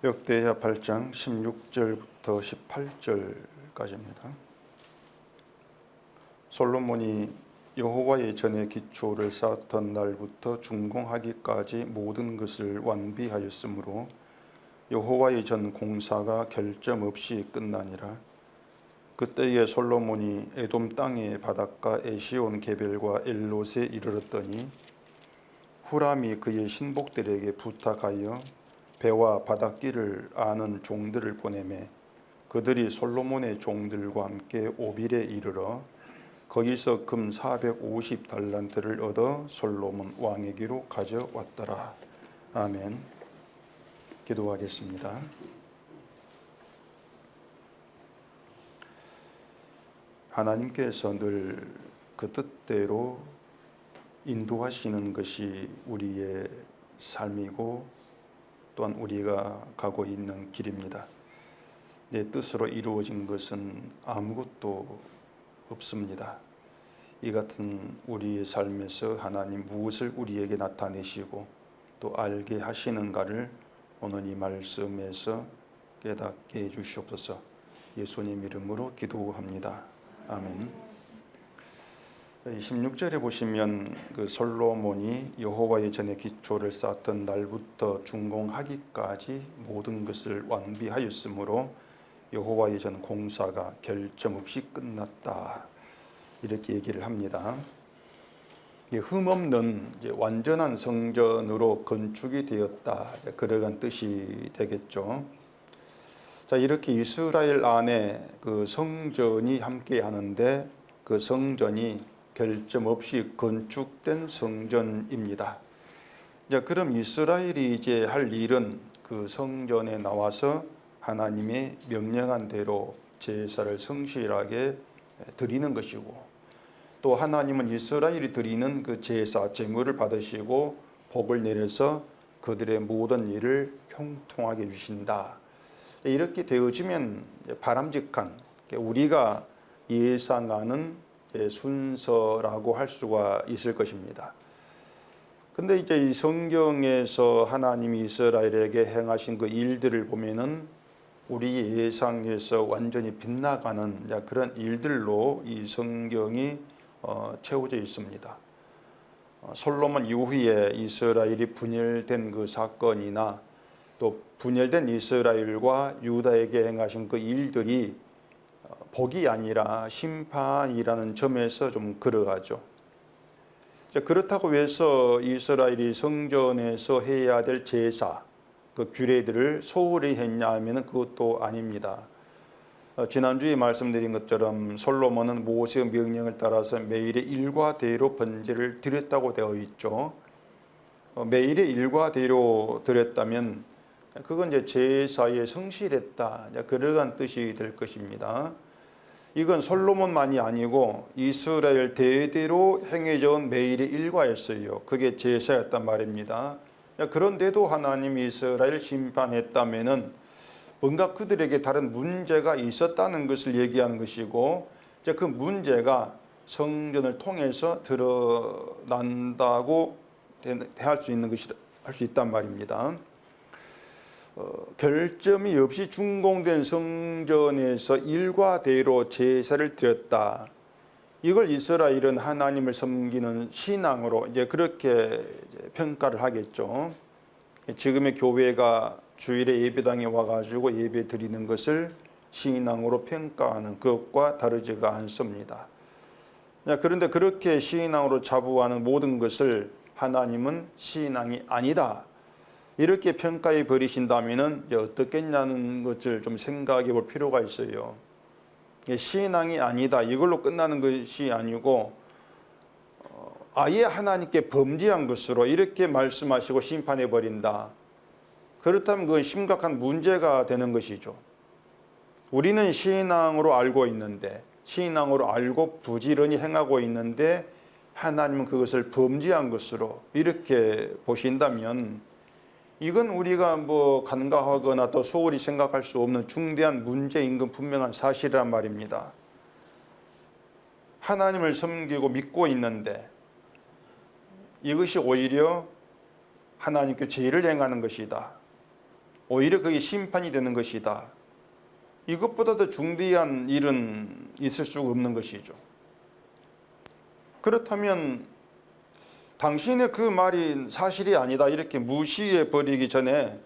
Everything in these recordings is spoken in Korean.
역대하 8장 16절부터 18절까지입니다. 솔로몬이 여호와의 전에 기초를 쌓았던 날부터 준공하기까지 모든 것을 완비하였으므로 여호와의 전 공사가 결점 없이 끝나니라. 그때에 솔로몬이 에돔 땅의 바닷가 에시온 게벨과 엘롯에 이르렀더니 후람이 그의 신복들에게 부탁하여 배와 바닷길을 아는 종들을 보내매 그들이 솔로몬의 종들과 함께 오빌에 이르러 거기서 금 450달란트를 얻어 솔로몬 왕에게로 가져왔더라. 아멘. 기도하겠습니다. 하나님께서 늘 그 뜻대로 인도하시는 것이 우리의 삶이고 또한 우리가 가고 있는 길입니다. 내 뜻으로 이루어진 것은 아무것도 없습니다. 이 같은 우리의 삶에서 하나님 무엇을 우리에게 나타내시고 또 알게 하시는가를 오늘 이 말씀에서 깨닫게 해주시옵소서. 예수님 이름으로 기도합니다. 아멘. 16절에 보시면 그 솔로몬이 여호와의 전에 기초를 쌓았던 날부터 준공하기까지 모든 것을 완비하였으므로 여호와의 전 공사가 결점 없이 끝났다. 이렇게 얘기를 합니다. 흠없는 완전한 성전으로 건축이 되었다. 그러한 뜻이 되겠죠. 자, 이렇게 이스라엘 안에 그 성전이 함께 하는데 그 성전이 결점 없이 건축된 성전입니다. 그럼 이스라엘이 이제 할 일은 그 성전에 나와서 하나님의 명령한 대로 제사를 성실하게 드리는 것이고 또 하나님은 이스라엘이 드리는 그 제사 제물을 받으시고 복을 내려서 그들의 모든 일을 형통하게 해주신다. 이렇게 되어지면 바람직한 우리가 예상하는 순서라고 할 수가 있을 것입니다. 근데 이제 이 성경에서 하나님이 이스라엘에게 행하신 그 일들을 보면은 우리 예상에서 완전히 빗나가는 그런 일들로 이 성경이 채워져 있습니다. 솔로몬 이후에 이스라엘이 분열된 그 사건이나 또 분열된 이스라엘과 유다에게 행하신 그 일들이 복이 아니라 심판이라는 점에서 좀 걸어가죠. 그렇다고 해서 이스라엘이 성전에서 해야 될 제사, 그 규례들을 소홀히 했냐 하면 그것도 아닙니다. 지난주에 말씀드린 것처럼 솔로몬은 모세의 명령을 따라서 매일의 일과대로 번제를 드렸다고 되어 있죠. 매일의 일과대로 드렸다면 그건 이제 제사에 성실했다. 그러한 뜻이 될 것입니다. 이건 솔로몬만이 아니고 이스라엘 대대로 행해져 온 매일의 일과였어요. 그게 제사였단 말입니다. 그런데도 하나님이 이스라엘 심판했다면은 뭔가 그들에게 다른 문제가 있었다는 것을 얘기하는 것이고 그 문제가 성전을 통해서 드러난다고 할 수 있는 것이 할 수 있단 말입니다. 결점이 없이 준공된 성전에서 일과대로 제사를 드렸다. 이걸 이스라엘은 하나님을 섬기는 신앙으로 이제 그렇게 평가를 하겠죠. 지금의 교회가 주일에 예배당에 와가지고 예배 드리는 것을 신앙으로 평가하는 것과 다르지가 않습니다. 그런데 그렇게 신앙으로 자부하는 모든 것을 하나님은 신앙이 아니다. 이렇게 평가해 버리신다면 어떻겠냐는 것을 좀 생각해 볼 필요가 있어요. 신앙이 아니다. 이걸로 끝나는 것이 아니고 아예 하나님께 범죄한 것으로 이렇게 말씀하시고 심판해 버린다. 그렇다면 그건 심각한 문제가 되는 것이죠. 우리는 신앙으로 알고 있는데 신앙으로 알고 부지런히 행하고 있는데 하나님은 그것을 범죄한 것으로 이렇게 보신다면 이건 우리가 뭐 간과하거나 또 소홀히 생각할 수 없는 중대한 문제인 건 분명한 사실이란 말입니다. 하나님을 섬기고 믿고 있는데 이것이 오히려 하나님께 죄를 행하는 것이다. 오히려 그게 심판이 되는 것이다. 이것보다 더 중대한 일은 있을 수가 없는 것이죠. 그렇다면 당신의 그 말이 사실이 아니다 이렇게 무시해 버리기 전에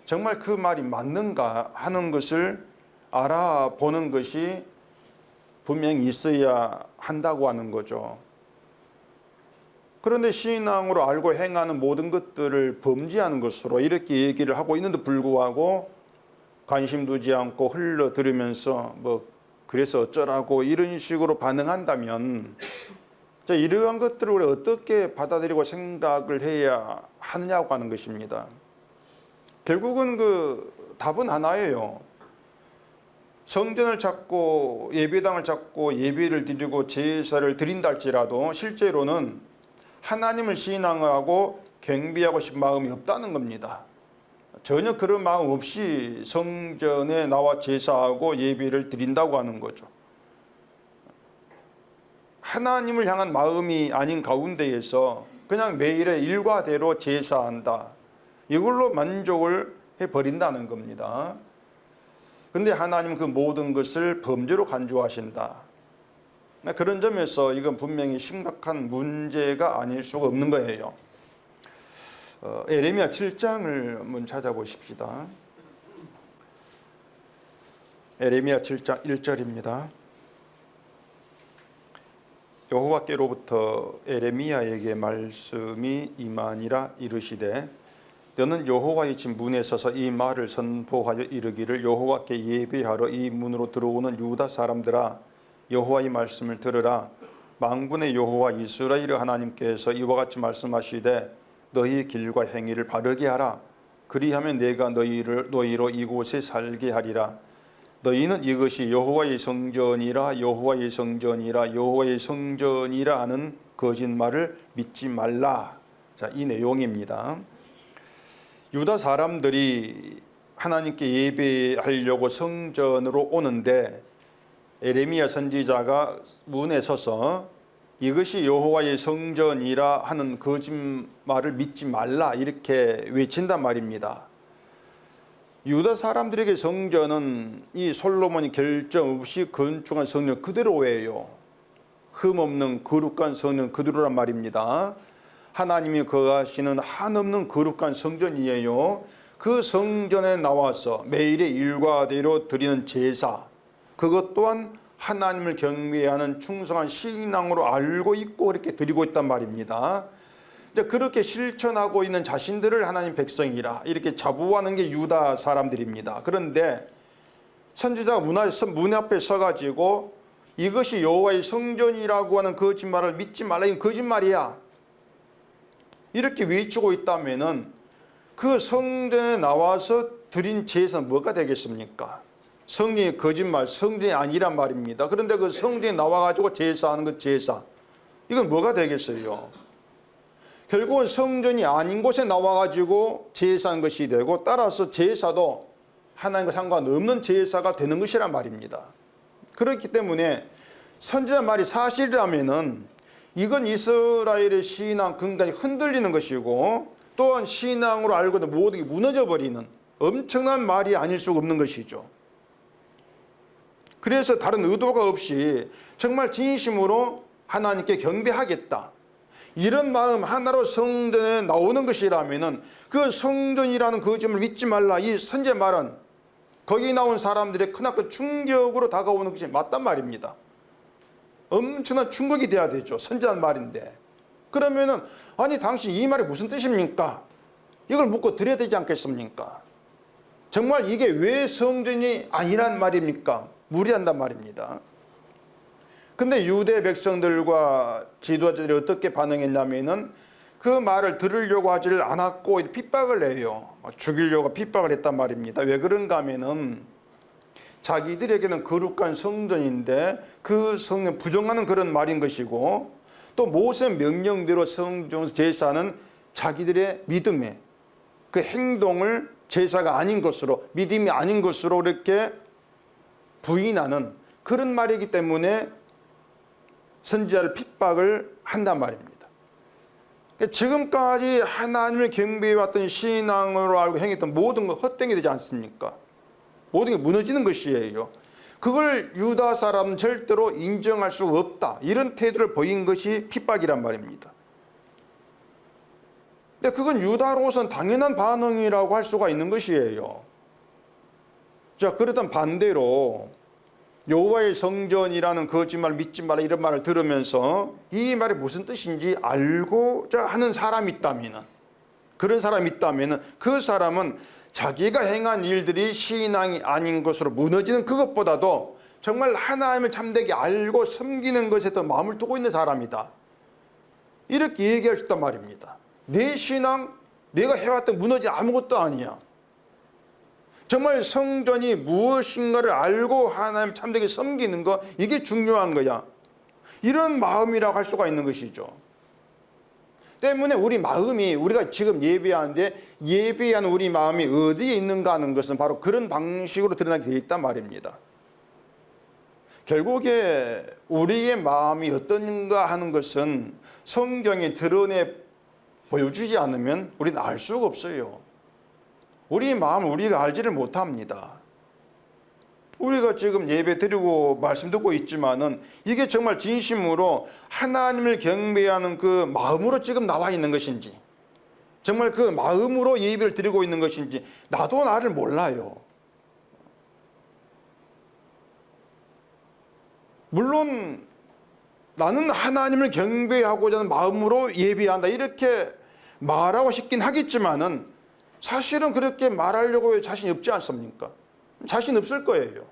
정말 그 말이 맞는가 하는 것을 알아보는 것이 분명히 있어야 한다고 하는 거죠. 그런데 신앙으로 알고 행하는 모든 것들을 범죄하는 것으로 이렇게 얘기를 하고 있는데 불구하고 관심 두지 않고 흘러들으면서 뭐 그래서 어쩌라고 이런 식으로 반응한다면 이러한 것들을 우리 어떻게 받아들이고 생각을 해야 하느냐고 하는 것입니다. 결국은 그 답은 하나예요. 성전을 찾고 예배당을 찾고 예배를 드리고 제사를 드린다 할지라도 실제로는 하나님을 신앙하고 경배하고 싶은 마음이 없다는 겁니다. 전혀 그런 마음 없이 성전에 나와 제사하고 예배를 드린다고 하는 거죠. 하나님을 향한 마음이 아닌 가운데에서 그냥 매일의 일과대로 제사한다. 이걸로 만족을 해버린다는 겁니다. 근데 하나님은 그 모든 것을 범죄로 간주하신다. 그런 점에서 이건 분명히 심각한 문제가 아닐 수가 없는 거예요. 에레미야 7장을 한번 찾아보십시다. 에레미야 7장 1절입니다. 여호와께로부터 에레미야에게 말씀이 임하니라 이르시되 너는 여호와의 집 문에 서서 이 말을 선포하여 이르기를 여호와께 예배하러 이 문으로 들어오는 유다 사람들아 여호와의 말씀을 들으라. 만군의 여호와 이스라엘 하나님께서 이와 같이 말씀하시되 너희 길과 행위를 바르게 하라. 그리하면 내가 너희로 이곳에 살게 하리라. 너희는 이것이 여호와의 성전이라 여호와의 성전이라 여호와의 성전이라 하는 거짓말을 믿지 말라. 자, 이 내용입니다. 유다 사람들이 하나님께 예배하려고 성전으로 오는데 에레미야 선지자가 문에 서서 이것이 여호와의 성전이라 하는 거짓말을 믿지 말라 이렇게 외친단 말입니다. 유다 사람들에게 성전은 이 솔로몬이 결정 없이 건축한 성전 그대로예요. 흠없는 거룩한 성전 그대로란 말입니다. 하나님이 거하시는 한없는 거룩한 성전이에요. 그 성전에 나와서 매일의 일과대로 드리는 제사, 그것 또한 하나님을 경배하는 충성한 신앙으로 알고 있고 그렇게 드리고 있단 말입니다. 그렇게 실천하고 있는 자신들을 하나님 백성이라 이렇게 자부하는 게 유다 사람들입니다. 그런데 선지자가 문 앞에 서가지고 이것이 여호와의 성전이라고 하는 거짓말을 믿지 말라. 이건 거짓말이야. 이렇게 외치고 있다면은 그 성전에 나와서 드린 제사는 뭐가 되겠습니까? 성전이 거짓말, 성전이 아니란 말입니다. 그런데 그 성전에 나와가지고 제사하는 것 제사, 이건 뭐가 되겠어요? 결국은 성전이 아닌 곳에 나와가지고 제사하는 것이 되고 따라서 제사도 하나님과 상관없는 제사가 되는 것이란 말입니다. 그렇기 때문에 선지자 말이 사실이라면은 이건 이스라엘의 신앙 근간이 흔들리는 것이고 또한 신앙으로 알고도 모든 게 무너져버리는 엄청난 말이 아닐 수가 없는 것이죠. 그래서 다른 의도가 없이 정말 진심으로 하나님께 경배하겠다 이런 마음 하나로 성전에 나오는 것이라면은 그 성전이라는 거짓말을 믿지 말라 이 선지자 말은 거기 나온 사람들의 크나큰 충격으로 다가오는 것이 맞단 말입니다. 엄청난 충격이 돼야 되죠. 선지자는 말인데. 그러면은 아니 당신 이 말이 무슨 뜻입니까? 이걸 묻고 드려야 되지 않겠습니까? 정말 이게 왜 성전이 아니란 말입니까? 무리한단 말입니다. 근데 유대 백성들과 지도자들이 어떻게 반응했냐면은 그 말을 들으려고 하지를 않았고 핍박을 해요. 죽이려고 핍박을 했단 말입니다. 왜 그런가 하면은 자기들에게는 거룩한 성전인데 그 성전 부정하는 그런 말인 것이고 또 모세 명령대로 성전 제사는 자기들의 믿음의 그 행동을 제사가 아닌 것으로 믿음이 아닌 것으로 이렇게 부인하는 그런 말이기 때문에 선지자를 핍박을 한단 말입니다. 지금까지 하나님을 경배해왔던 신앙으로 알고 행했던 모든 것 헛되게 되지 않습니까? 모든 게 무너지는 것이에요. 그걸 유다 사람은 절대로 인정할 수 없다. 이런 태도를 보인 것이 핍박이란 말입니다. 근데 그건 유다로서는 당연한 반응이라고 할 수가 있는 것이에요. 자, 그렇다면 반대로 여호와의 성전이라는 거짓말 믿지 마라 이런 말을 들으면서 이 말이 무슨 뜻인지 알고자 하는 사람이 있다면은, 그런 사람이 있다면은 그 사람은 자기가 행한 일들이 신앙이 아닌 것으로 무너지는 그것보다도 정말 하나님을 참되게 알고 섬기는 것에 더 마음을 두고 있는 사람이다. 이렇게 얘기할 수 있단 말입니다. 내 신앙, 내가 해왔던 무너진 아무것도 아니야. 정말 성전이 무엇인가를 알고 하나님 참되게 섬기는 거, 이게 중요한 거야. 이런 마음이라고 할 수가 있는 것이죠. 때문에 우리 마음이, 우리가 지금 예배하는데 예배한 우리 마음이 어디에 있는가 하는 것은 바로 그런 방식으로 드러나게 되어 있단 말입니다. 결국에 우리의 마음이 어떤가 하는 것은 성경이 드러내 보여주지 않으면 우리는 알 수가 없어요. 우리 마음을 우리가 알지를 못합니다. 우리가 지금 예배 드리고 말씀 듣고 있지만은 이게 정말 진심으로 하나님을 경배하는 그 마음으로 지금 나와 있는 것인지, 정말 그 마음으로 예배를 드리고 있는 것인지 나도 나를 몰라요. 물론 나는 하나님을 경배하고자 하는 마음으로 예배한다 이렇게 말하고 싶긴 하겠지만은 사실은 그렇게 말하려고 자신이 없지 않습니까? 자신 없을 거예요.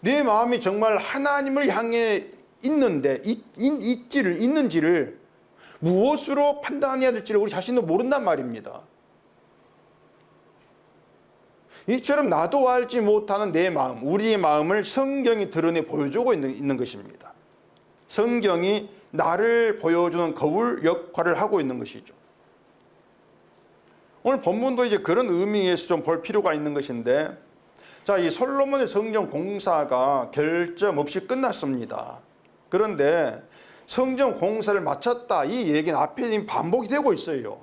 내 마음이 정말 하나님을 향해 있는지를 무엇으로 판단해야 될지를 우리 자신도 모른단 말입니다. 이처럼 나도 알지 못하는 내 마음, 우리의 마음을 성경이 드러내 보여주고 있는 것입니다. 성경이 나를 보여주는 거울 역할을 하고 있는 것이죠. 오늘 본문도 이제 그런 의미에서 좀 볼 필요가 있는 것인데, 자, 이 솔로몬의 성전 공사가 결점 없이 끝났습니다. 그런데 성전 공사를 마쳤다 이 얘기는 앞에 이미 반복이 되고 있어요.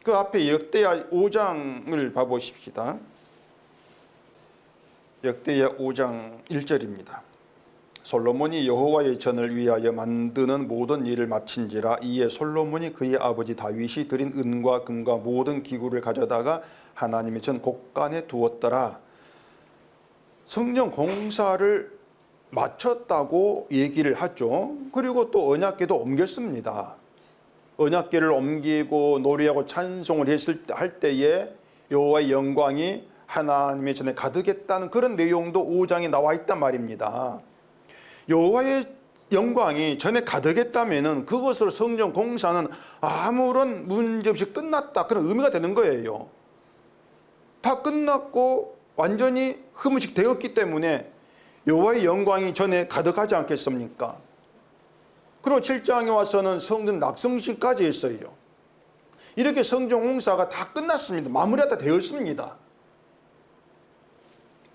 그 앞에 역대하 5장을 봐보십시다. 역대하 5장 1절입니다. 솔로몬이 여호와의 전을 위하여 만드는 모든 일을 마친지라. 이에 솔로몬이 그의 아버지 다윗이 드린 은과 금과 모든 기구를 가져다가 하나님의 전 곳간에 두었더라. 성전 공사를 마쳤다고 얘기를 하죠. 그리고 또 언약궤도 옮겼습니다. 언약궤를 옮기고 노래하고 찬송을 할 때에 여호와의 영광이 하나님의 전에 가득했다는 그런 내용도 5장에 나와 있단 말입니다. 여호와의 영광이 전에 가득했다면은 그것으로 성전 공사는 아무런 문제 없이 끝났다, 그런 의미가 되는 거예요. 다 끝났고 완전히 흐무식 되었기 때문에 여호와의 영광이 전에 가득하지 않겠습니까? 그리고 7장에 와서는 성전 낙성식까지 했어요. 이렇게 성전 공사가 다 끝났습니다. 마무리가 다 되었습니다.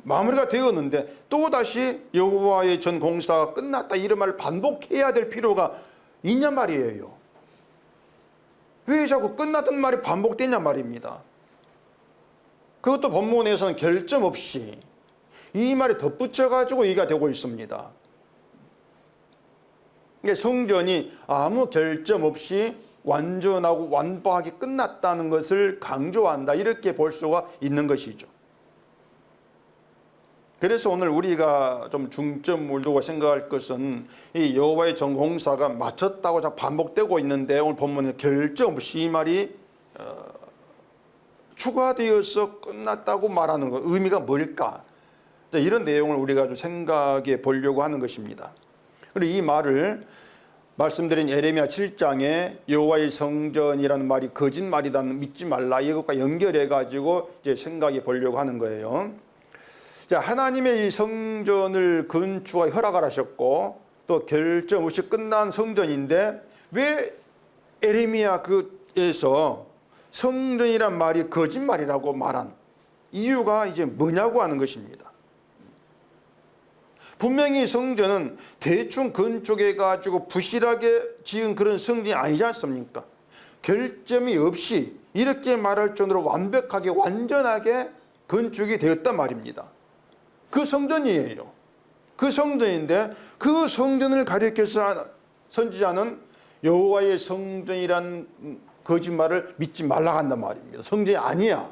마무리가 되었는데 또다시 여호와의 전 공사가 끝났다 이런 말을 반복해야 될 필요가 있냐 말이에요. 왜 자꾸 끝났던 말이 반복되냐 말입니다. 그것도 본문에서는 결점 없이 이 말에 덧붙여가지고 얘기가 되고 있습니다. 성전이 아무 결점 없이 완전하고 완벽하게 끝났다는 것을 강조한다, 이렇게 볼 수가 있는 것이죠. 그래서 오늘 우리가 좀 중점을 두고 생각할 것은 이 여호와의 전 공사가 마쳤다고 자꾸 반복되고 있는데, 오늘 본문에 결점 없이 이 말이 추가되어서 끝났다고 말하는 것, 의미가 뭘까? 이런 내용을 우리가 좀 생각해 보려고 하는 것입니다. 그리고 이 말을 말씀드린 예레미야 7장에 여호와의 성전이라는 말이 거짓말이다는 믿지 말라, 이것과 연결해 가지고 이제 생각해 보려고 하는 거예요. 자, 하나님의 이 성전을 건축하기 허락을 하셨고 또 결점 없이 끝난 성전인데 왜 예레미야에서 성전이란 말이 거짓말이라고 말한 이유가 이제 뭐냐고 하는 것입니다. 분명히 성전은 대충 건축해가지고 부실하게 지은 그런 성전이 아니지 않습니까? 결점이 없이 이렇게 말할 정도로 완벽하게 완전하게 건축이 되었단 말입니다. 그 성전이에요. 그 성전인데 그 성전을 가리켜서 선지자는 여호와의 성전이란 거짓말을 믿지 말라 한단 말입니다. 성전이 아니야.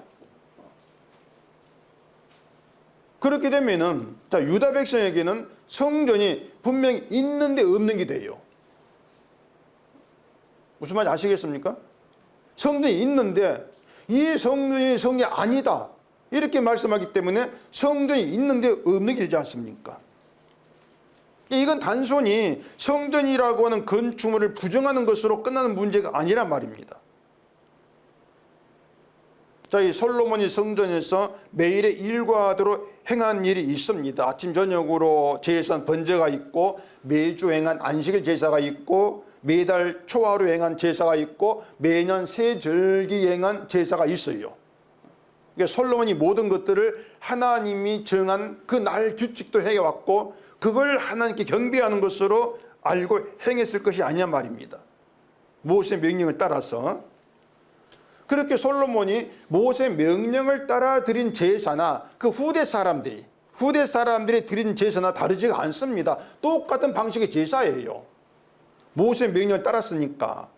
그렇게 되면은 자, 유다 백성에게는 성전이 분명히 있는데 없는 게 돼요. 무슨 말인지 아시겠습니까? 성전이 있는데 이 성전이 성전이 아니다 이렇게 말씀하기 때문에 성전이 있는데 없는 게 되지 않습니까? 이건 단순히 성전이라고 하는 건축물을 부정하는 것으로 끝나는 문제가 아니란 말입니다. 자, 이 솔로몬이 성전에서 매일의 일과대로 행한 일이 있습니다. 아침 저녁으로 제사 번제가 있고 매주 행한 안식일 제사가 있고 매달 초하루 행한 제사가 있고 매년 새 절기 행한 제사가 있어요. 그러니까 솔로몬이 모든 것들을 하나님이 정한 그 날 규칙도 해왔고 그걸 하나님께 경배하는 것으로 알고 행했을 것이 아니란 말입니다. 모세의 명령을 따라서. 그렇게 솔로몬이 모세의 명령을 따라 드린 제사나 그 후대 사람들이 드린 제사나 다르지가 않습니다. 똑같은 방식의 제사예요. 모세의 명령을 따랐으니까.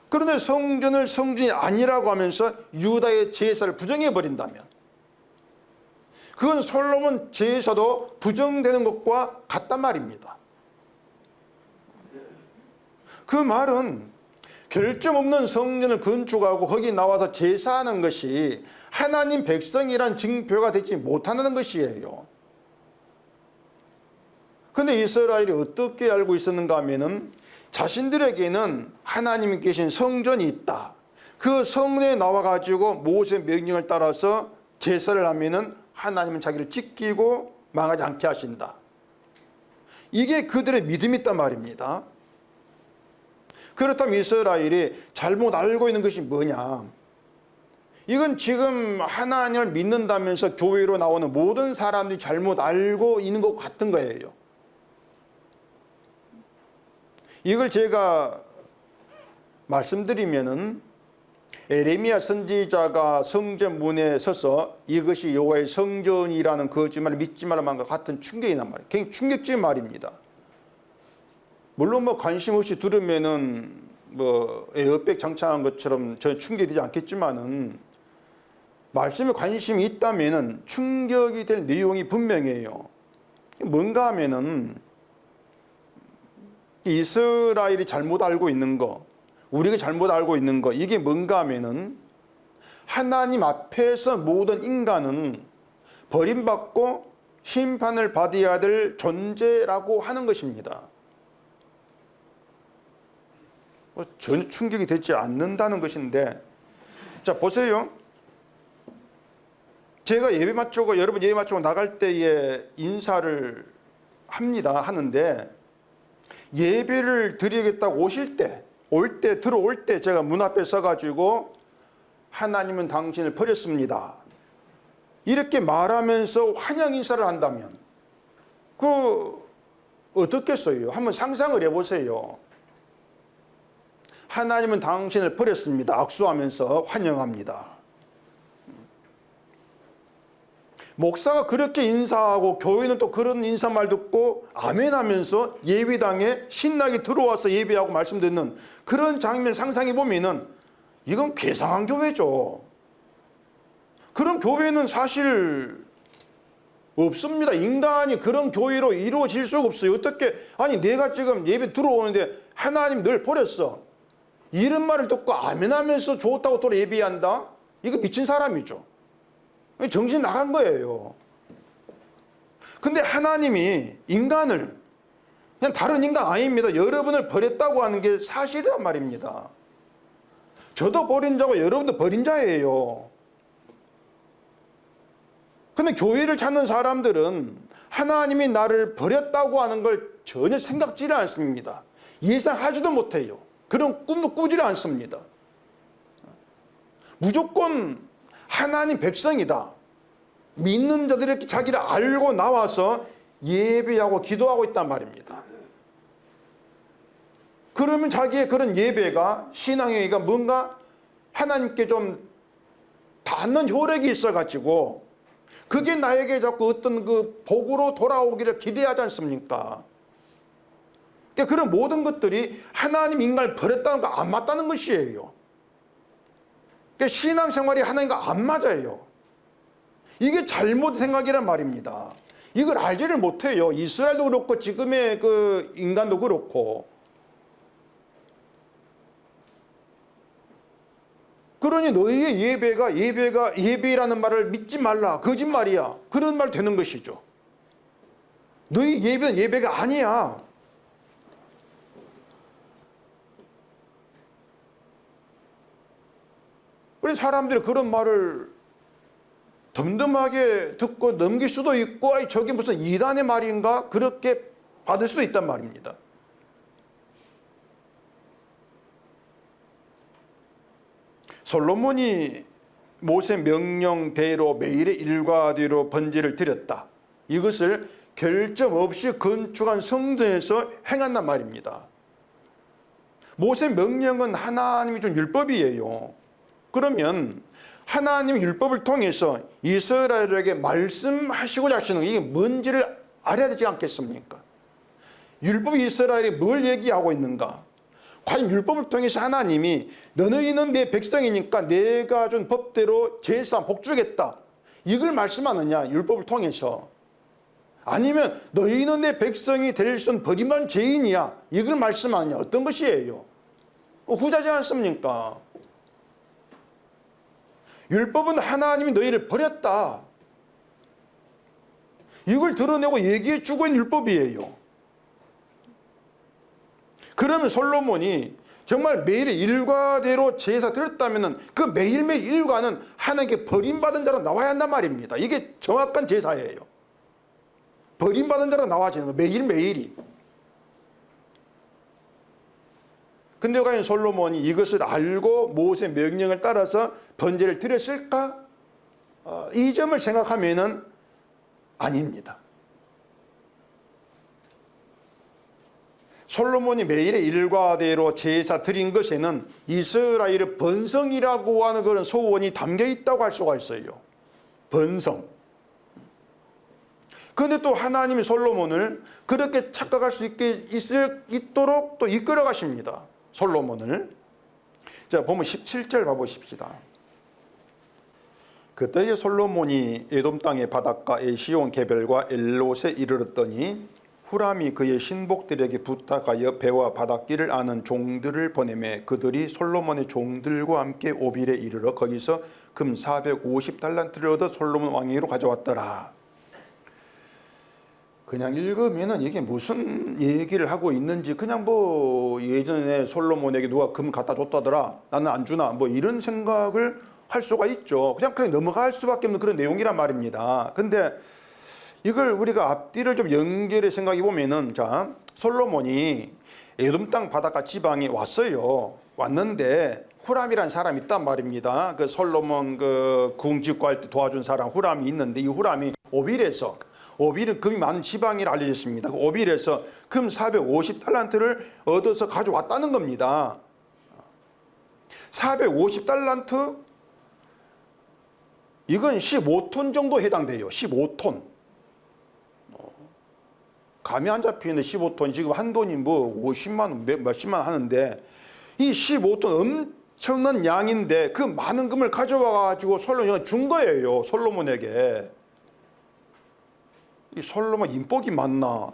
그런데 성전을 성전이 아니라고 하면서 유다의 제사를 부정해버린다면 그건 솔로몬 제사도 부정되는 것과 같단 말입니다. 그 말은 결점 없는 성전을 건축하고 거기 나와서 제사하는 것이 하나님 백성이란 증표가 되지 못한다는 것이에요. 그런데 이스라엘이 어떻게 알고 있었는가 하면은 자신들에게는 하나님이 계신 성전이 있다. 그 성전에 나와가지고 모세의 명령을 따라서 제사를 하면은 하나님은 자기를 지키고 망하지 않게 하신다. 이게 그들의 믿음이 있단 말입니다. 그렇다면 이스라엘이 잘못 알고 있는 것이 뭐냐? 이건 지금 하나님을 믿는다면서 교회로 나오는 모든 사람들이 잘못 알고 있는 것 같은 거예요. 이걸 제가 말씀드리면은 에레미야 선지자가 성전 문에 서서 이것이 여호와의 성전이라는 거짓말을 믿지 말라는 것 같은 충격이 난 말이에요. 굉장히 충격적인 말입니다. 물론 관심 없이 들으면은 에어백 장착한 것처럼 저 충격되지 않겠지만은 말씀에 관심이 있다면은 충격이 될 내용이 분명해요. 뭔가 하면은 이스라엘이 잘못 알고 있는 거, 우리가 잘못 알고 있는 거, 이게 뭔가 하면은 하나님 앞에서 모든 인간은 버림받고 심판을 받아야 될 존재라고 하는 것입니다. 전혀 충격이 되지 않는다는 것인데, 자 보세요. 제가 예배 마치고 여러분 예배 마치고 나갈 때에 인사를 하는데 예배를 드리겠다고 들어올 때 제가 문 앞에 서가지고 하나님은 당신을 버렸습니다. 이렇게 말하면서 환영 인사를 한다면 어떻겠어요? 한번 상상을 해보세요. 하나님은 당신을 버렸습니다. 악수하면서 환영합니다. 목사가 그렇게 인사하고 교회는 또 그런 인사말 듣고 아멘 하면서 예배당에 신나게 들어와서 예배하고 말씀 듣는 그런 장면 상상해 보면은 이건 괴상한 교회죠. 그런 교회는 사실 없습니다. 인간이 그런 교회로 이루어질 수가 없어요. 어떻게 내가 지금 예배 들어오는데 하나님 늘 버렸어. 이런 말을 듣고 아멘 하면서 좋다고 또 예배한다? 이거 미친 사람이죠. 정신 나간 거예요. 근데 하나님이 인간을 그냥 다른 인간 아닙니다. 여러분을 버렸다고 하는 게 사실이란 말입니다. 저도 버린 자고 여러분도 버린 자예요. 근데 교회를 찾는 사람들은 하나님이 나를 버렸다고 하는 걸 전혀 생각지를 않습니다. 예상하지도 못해요. 그런 꿈도 꾸지를 않습니다. 무조건 하나님 백성이다. 믿는 자들이 자기를 알고 나와서 예배하고 기도하고 있단 말입니다. 그러면 자기의 그런 예배가, 신앙행위가 뭔가 하나님께 좀 닿는 효력이 있어가지고 그게 나에게 자꾸 어떤 그 복으로 돌아오기를 기대하지 않습니까? 그러니까 그런 모든 것들이 하나님 인간을 버렸다는 거 안 맞다는 것이에요. 그러니까 신앙생활이 하나님과 안 맞아요. 이게 잘못 생각이란 말입니다. 이걸 알지를 못해요. 이스라엘도 그렇고 지금의 그 인간도 그렇고. 그러니 너희의 예배라는 말을 믿지 말라. 거짓말이야. 그런 말 되는 것이죠. 너희 예배는 예배가 아니야. 그래서 사람들이 그런 말을 덤덤하게 듣고 넘길 수도 있고, 아니 저게 무슨 이단의 말인가? 그렇게 받을 수도 있단 말입니다. 솔로몬이 모세 명령대로 매일의 일과대로 번제를 드렸다. 이것을 결점 없이 건축한 성전에서 행한단 말입니다. 모세 명령은 하나님이 준 율법이에요. 그러면 하나님의 율법을 통해서 이스라엘에게 말씀하시고자 하시는 이게 뭔지를 알아야 되지 않겠습니까? 율법이 이스라엘이 뭘 얘기하고 있는가? 과연 율법을 통해서 하나님이 너희는 내 백성이니까 내가 준 법대로 제사 복주겠다. 이걸 말씀하느냐? 율법을 통해서. 아니면 너희는 내 백성이 될 수 있는 버림받은 죄인이야. 이걸 말씀하느냐? 어떤 것이에요? 후자지 않습니까? 율법은 하나님이 너희를 버렸다. 이걸 드러내고 얘기해 주고 있는 율법이에요. 그러면 솔로몬이 정말 매일 일과대로 제사 드렸다면 그 매일매일 일과는 하나님께 버림받은 자로 나와야 한단 말입니다. 이게 정확한 제사예요. 버림받은 자로 나와지는 거 매일매일이. 근데 과연 솔로몬이 이것을 알고 모세 명령을 따라서 번제를 드렸을까? 이 점을 생각하면은 아닙니다. 솔로몬이 매일의 일과대로 제사 드린 것에는 이스라엘의 번성이라고 하는 그런 소원이 담겨 있다고 할 수가 있어요. 번성. 그런데 또 하나님이 솔로몬을 그렇게 착각할 수 있도록 또 이끌어 가십니다. 솔로몬을. 자, 보면 17절 봐보십시다. 그때에 솔로몬이 에돔 땅의 바닷가 에시온 게벨과 엘롯에 이르렀더니 후람이 그의 신복들에게 부탁하여 배와 바닷길을 아는 종들을 보내매 그들이 솔로몬의 종들과 함께 오빌에 이르러 거기서 금 450달란트를 얻어 솔로몬 왕에게로 가져왔더라. 그냥 읽으면은 이게 무슨 얘기를 하고 있는지 그냥 뭐 예전에 솔로몬에게 누가 금 갖다 줬다더라, 나는 안 주나, 뭐 이런 생각을 할 수가 있죠. 그냥 넘어갈 수밖에 없는 그런 내용이란 말입니다. 근데 이걸 우리가 앞뒤를 좀 연결해 생각해 보면은, 자, 솔로몬이 에돔 땅 바닷가 지방에 왔어요. 왔는데 후람이라는 사람이 있단 말입니다. 그 솔로몬 그 궁 짓고 할 때 도와준 사람 후람이 있는데, 이 후람이 오빌은 금이 많은 지방이라 알려졌습니다. 오빌에서 금 450달란트를 얻어서 가져왔다는 겁니다. 450달란트? 이건 15톤 정도 해당돼요. 15톤. 감이 안 잡히는데 15톤, 지금 한 돈이 뭐 50만 원, 몇십만 원 하는데 이 15톤 엄청난 양인데 그 많은 금을 가져와 가지고 솔로몬이 준 거예요. 솔로몬에게. 이 솔로몬 인복이 많나?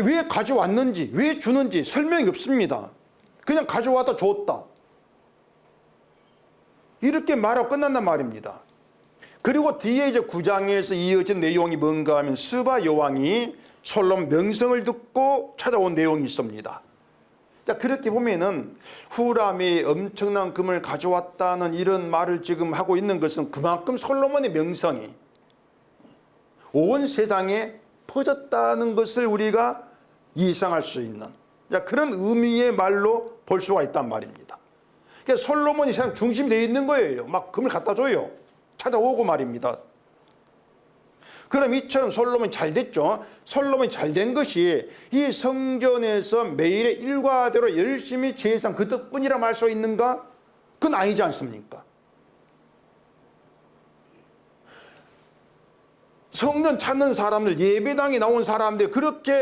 왜 가져왔는지, 왜 주는지 설명이 없습니다. 그냥 가져와다 줬다. 이렇게 말하고 끝난단 말입니다. 그리고 뒤에 이제 9장에서 이어진 내용이 뭔가 하면 스바 여왕이 솔로몬 명성을 듣고 찾아온 내용이 있습니다. 자, 그렇게 보면은 후람이 엄청난 금을 가져왔다는 이런 말을 지금 하고 있는 것은 그만큼 솔로몬의 명성이 온 세상에 퍼졌다는 것을 우리가 예상할 수 있는, 자, 그런 의미의 말로 볼 수가 있단 말입니다. 그러니까 솔로몬이 세상 중심이 되어 있는 거예요. 막 금을 갖다 줘요. 찾아오고 말입니다. 그럼 이처럼 솔로몬이 잘 됐죠. 솔로몬이 잘 된 것이 이 성전에서 매일의 일과대로 열심히 제사한 그 덕분이라 말 수 있는가? 그건 아니지 않습니까? 성전 찾는 사람들, 예배당에 나온 사람들 그렇게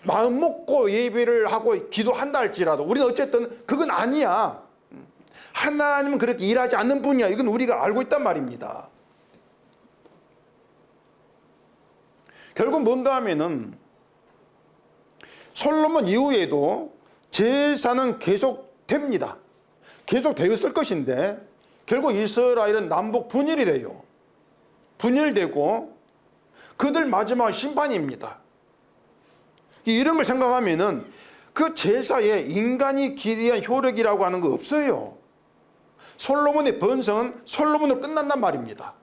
마음 먹고 예배를 하고 기도한다 할지라도 우리는 어쨌든 그건 아니야. 하나님은 그렇게 일하지 않는 분이야. 이건 우리가 알고 있단 말입니다. 결국 뭔가 하면은 솔로몬 이후에도 제사는 계속됩니다. 계속 되었을 것인데 결국 이스라엘은 남북 분열이 돼요. 분열되고 그들 마지막 심판입니다. 이런 걸 생각하면은 그 제사에 인간이 기대한 효력이라고 하는 거 없어요. 솔로몬의 번성은 솔로몬으로 끝난단 말입니다.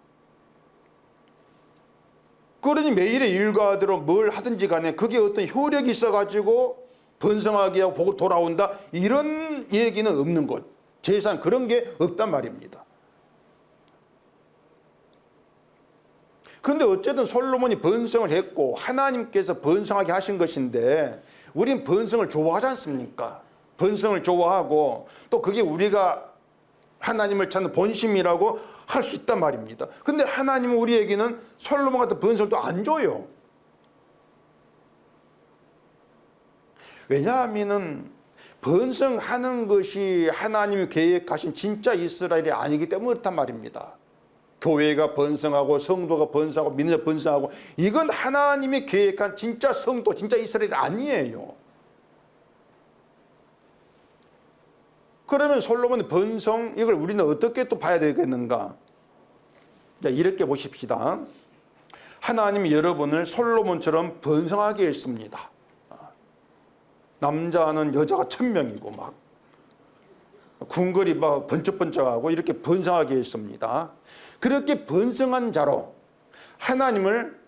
그러니 매일의 일과대로 뭘 하든지 간에 그게 어떤 효력이 있어가지고 번성하게 하고 보고 돌아온다 이런 얘기는 없는 것. 제사는 그런 게 없단 말입니다. 그런데 어쨌든 솔로몬이 번성을 했고 하나님께서 번성하게 하신 것인데 우린 번성을 좋아하지 않습니까? 번성을 좋아하고 또 그게 우리가 하나님을 찾는 본심이라고 할 수 있단 말입니다. 그런데 하나님은 우리에게는 솔로몬 같은 번성을 또 안 줘요. 왜냐하면은 번성하는 것이 하나님이 계획하신 진짜 이스라엘이 아니기 때문에 그렇단 말입니다. 교회가 번성하고 성도가 번성하고 민족이 번성하고 이건 하나님이 계획한 진짜 성도, 진짜 이스라엘이 아니에요. 그러면 솔로몬의 번성 이걸 우리는 어떻게 또 봐야 되겠는가? 자, 이렇게 보십시다. 하나님이 여러분을 솔로몬처럼 번성하게 했습니다. 남자는 여자가 1000명이고 막 궁궐이 막 번쩍번쩍하고 이렇게 번성하게 했습니다. 그렇게 번성한 자로 하나님을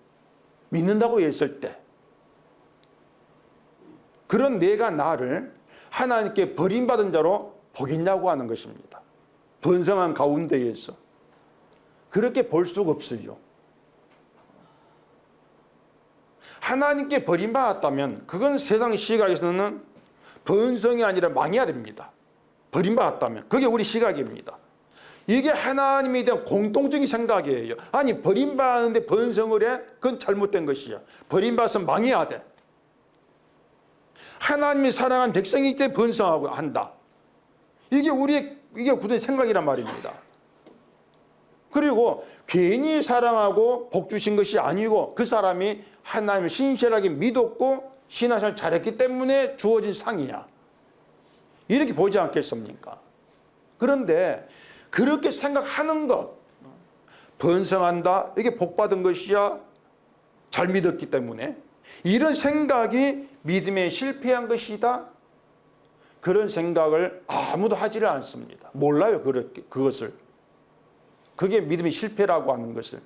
믿는다고 했을 때 그런 내가 나를 하나님께 버림받은 자로 보겠냐고 하는 것입니다. 번성한 가운데에서 그렇게 볼 수가 없어요. 하나님께 버림받았다면 그건 세상 시각에서는 번성이 아니라 망해야 됩니다. 버림받았다면 그게 우리 시각입니다. 이게 하나님에 대한 공통적인 생각이에요. 아니 버림받았는데 번성을 해? 그건 잘못된 것이야. 버림받아서 망해야 돼. 하나님이 사랑한 백성이기 때문에 번성하고 한다. 이게 우리의 굳은 생각이란 말입니다. 그리고 괜히 사랑하고 복 주신 것이 아니고 그 사람이 하나님을 신실하게 믿었고 신앙생활을 잘했기 때문에 주어진 상이야. 이렇게 보지 않겠습니까? 그런데 그렇게 생각하는 것, 번성한다, 이게 복받은 것이야, 잘 믿었기 때문에 이런 생각이 믿음에 실패한 것이다. 그런 생각을 아무도 하지를 않습니다. 몰라요, 그것을. 그게 믿음의 실패라고 하는 것을.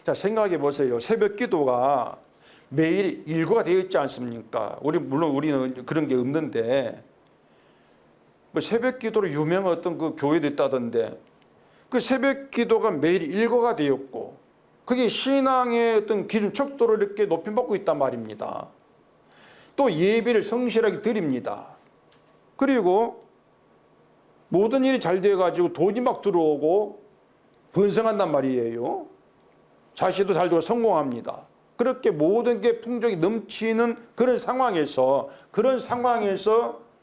자, 생각해 보세요. 새벽 기도가 매일 일과가 되어 있지 않습니까? 물론 우리는 그런 게 없는데, 뭐 새벽 기도로 유명한 어떤 그 교회도 있다던데, 그 새벽 기도가 매일 일과가 되었고, 그게 신앙의 어떤 기준, 척도로 이렇게 높임받고 있단 말입니다. 또 예배를 성실하게 드립니다. 그리고 모든 일이 잘 돼가지고 돈이 막 들어오고 번성한단 말이에요. 자식도 잘 되고 성공합니다. 그렇게 모든 게 풍족이 넘치는 그런 상황에서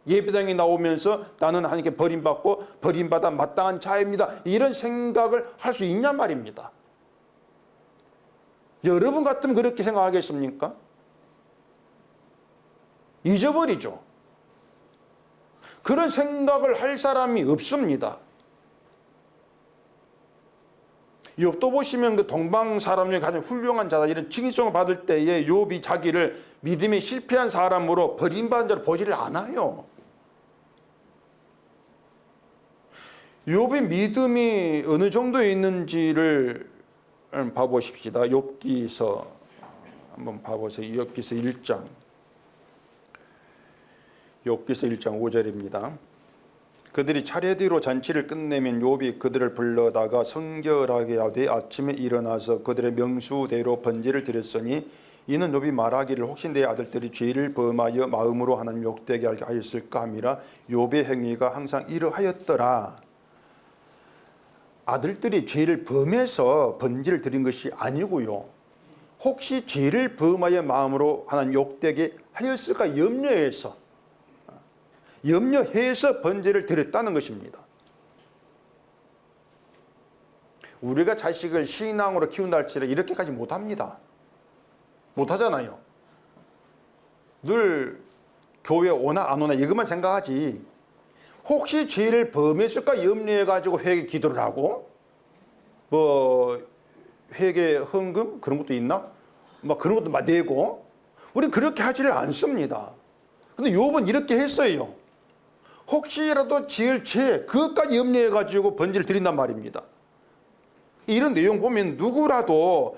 예배당에 나오면서 나는 하나님께 버림받고 버림받아 마땅한 자입니다. 이런 생각을 할 수 있냔 말입니다. 여러분 같으면 그렇게 생각하겠습니까? 잊어버리죠. 그런 생각을 할 사람이 없습니다. 욥도 보시면 그 동방 사람 중에 가장 훌륭한 자다 이런 칭송을 받을 때에 욥이 자기를 믿음에 실패한 사람으로 버림받은 자로 보지를 않아요. 욥의 믿음이 어느 정도에 있는지를 봐보십시다. 욥기서 한번 봐보세요. 욥기서 1장 5절입니다. 그들이 차례대로 잔치를 끝내면 욥이 그들을 불러다가 성결하게 하되 아침에 일어나서 그들의 명수대로 번제를 드렸으니 이는 욥이 말하기를 혹시 내 아들들이 죄를 범하여 마음으로 하나님 욕되게 하게 하였을까 함이라. 욥의 행위가 항상 이러하였더라. 아들들이 죄를 범해서 번제를 드린 것이 아니고요, 혹시 죄를 범하여 마음으로 하나님 욕되게 하였을까 염려해서 번제를 드렸다는 것입니다. 우리가 자식을 신앙으로 키운다 할지라도 이렇게까지 못합니다. 못하잖아요. 늘 교회 오나 안 오나 이것만 생각하지, 혹시 죄를 범했을까 염려해가지고 회개 기도를 하고 회개 헌금 그런 것도 있나? 그런 것도 막 내고, 우리는 그렇게 하지를 않습니다. 근데 욥은 이렇게 했어요. 혹시라도 지을 죄 그것까지 염려해가지고 번제를 드린단 말입니다. 이런 내용 보면 누구라도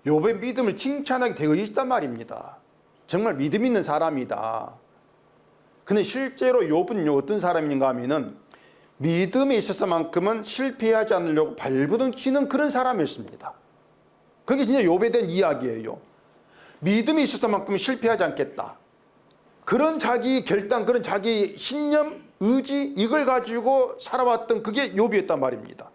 욥의 믿음을 칭찬하게 되어 있단 말입니다. 정말 믿음 있는 사람이다. 근데 실제로 욥은 어떤 사람인가 하면은 믿음에 있어서만큼은 실패하지 않으려고 발버둥 치는 그런 사람이었습니다. 그게 진짜 욥에 대한 이야기예요. 믿음에 있어서만큼은 실패하지 않겠다. 그런 자기 결단, 그런 자기 신념, 의지, 이걸 가지고 살아왔던 그게 욥이었단 말입니다.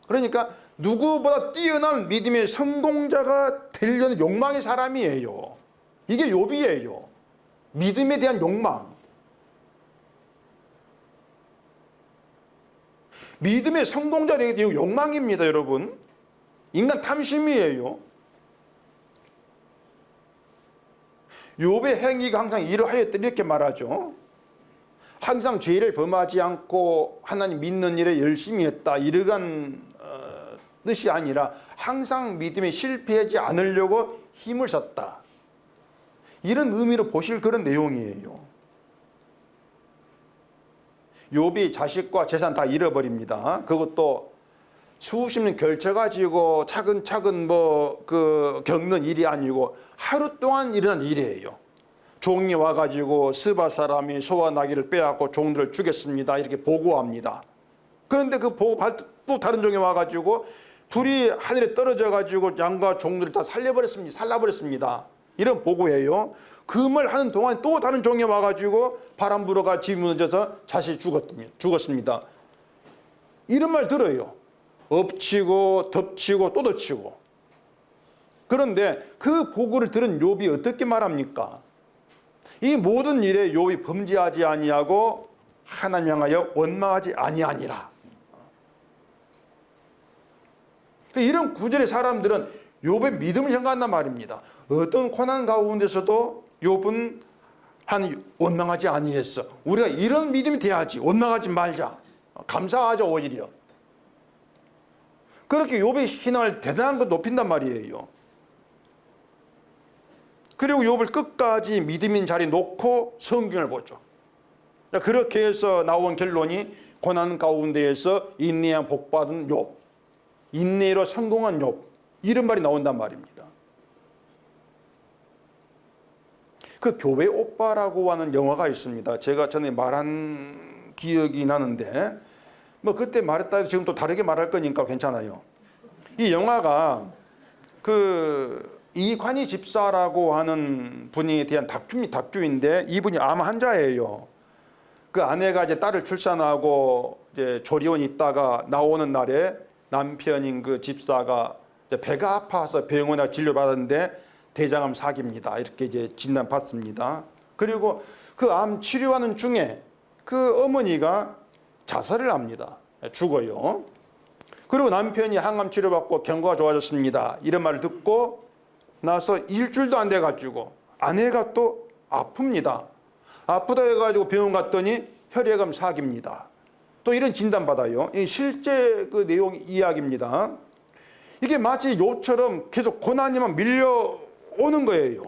그러니까 누구보다 뛰어난 믿음의 성공자가 되려는 욕망의 사람이에요. 이게 욥이에요. 믿음에 대한 욕망. 믿음의 성공자 되기 위한 욕망입니다, 여러분. 인간 탐심이에요. 욥의 행위가 항상 이러하였다 이렇게 말하죠. 항상 죄를 범하지 않고 하나님 믿는 일에 열심히 했다, 이러한 뜻이 아니라 항상 믿음에 실패하지 않으려고 힘을 썼다, 이런 의미로 보실 그런 내용이에요. 욥이 자식과 재산 다 잃어버립니다. 그것도 수십 년 걸쳐가지고 차근차근 겪는 일이 아니고 하루 동안 일어난 일이에요. 종이 와가지고 스바 사람이 소와 나귀를 빼앗고 종들을 죽였습니다, 이렇게 보고합니다. 그런데 그 보고 또 다른 종이 와가지고 둘이 하늘에 떨어져가지고 양과 종들을 다 살려버렸습니다. 이런 보고예요. 그 말 하는 동안 또 다른 종이 와가지고 바람 불어가 집이 무너져서 자식이 죽었습니다. 이런 말 들어요. 엎치고 덮치고 또 덮치고. 그런데 그 보고를 들은 욥이 어떻게 말합니까? 이 모든 일에 욥이 범죄하지 아니하고 하나님 향하여 원망하지 아니하니라. 이런 구절의 사람들은 욥의 믿음을 생각한단 말입니다. 어떤 고난 가운데서도 욥은 원망하지 아니했어. 우리가 이런 믿음이 돼야지. 원망하지 말자. 감사하자 오히려. 그렇게 욥의 신앙을 대단한 것 높인단 말이에요. 그리고 욥을 끝까지 믿음 있는 자리에 놓고 성경을 보죠. 그렇게 해서 나온 결론이 고난 가운데에서 인내한 복받은 욥, 인내로 성공한 욥, 이런 말이 나온단 말입니다. 그 교회 오빠라고 하는 영화가 있습니다. 제가 전에 말한 기억이 나는데 그때 말했다 해도 지금 또 다르게 말할 거니까 괜찮아요. 이 영화가 이관희 집사라고 하는 분에 대한 다큐인데, 이분이 암 환자예요. 그 아내가 이제 딸을 출산하고 이제 조리원에 있다가 나오는 날에 남편인 그 집사가 배가 아파서 병원에 진료받았는데 대장암 사기입니다. 이렇게 이제 진단받습니다. 그리고 그 암 치료하는 중에 그 어머니가 자살을 합니다. 죽어요. 그리고 남편이 항암 치료받고 경과가 좋아졌습니다, 이런 말을 듣고 나서 일주일도 안 돼가지고 아내가 또 아픕니다. 아프다 해가지고 병원 갔더니 혈액암 사기입니다. 또 이런 진단받아요. 이 실제 그 내용 이야기입니다. 이게 마치 욥처럼 계속 고난이만 밀려오는 거예요.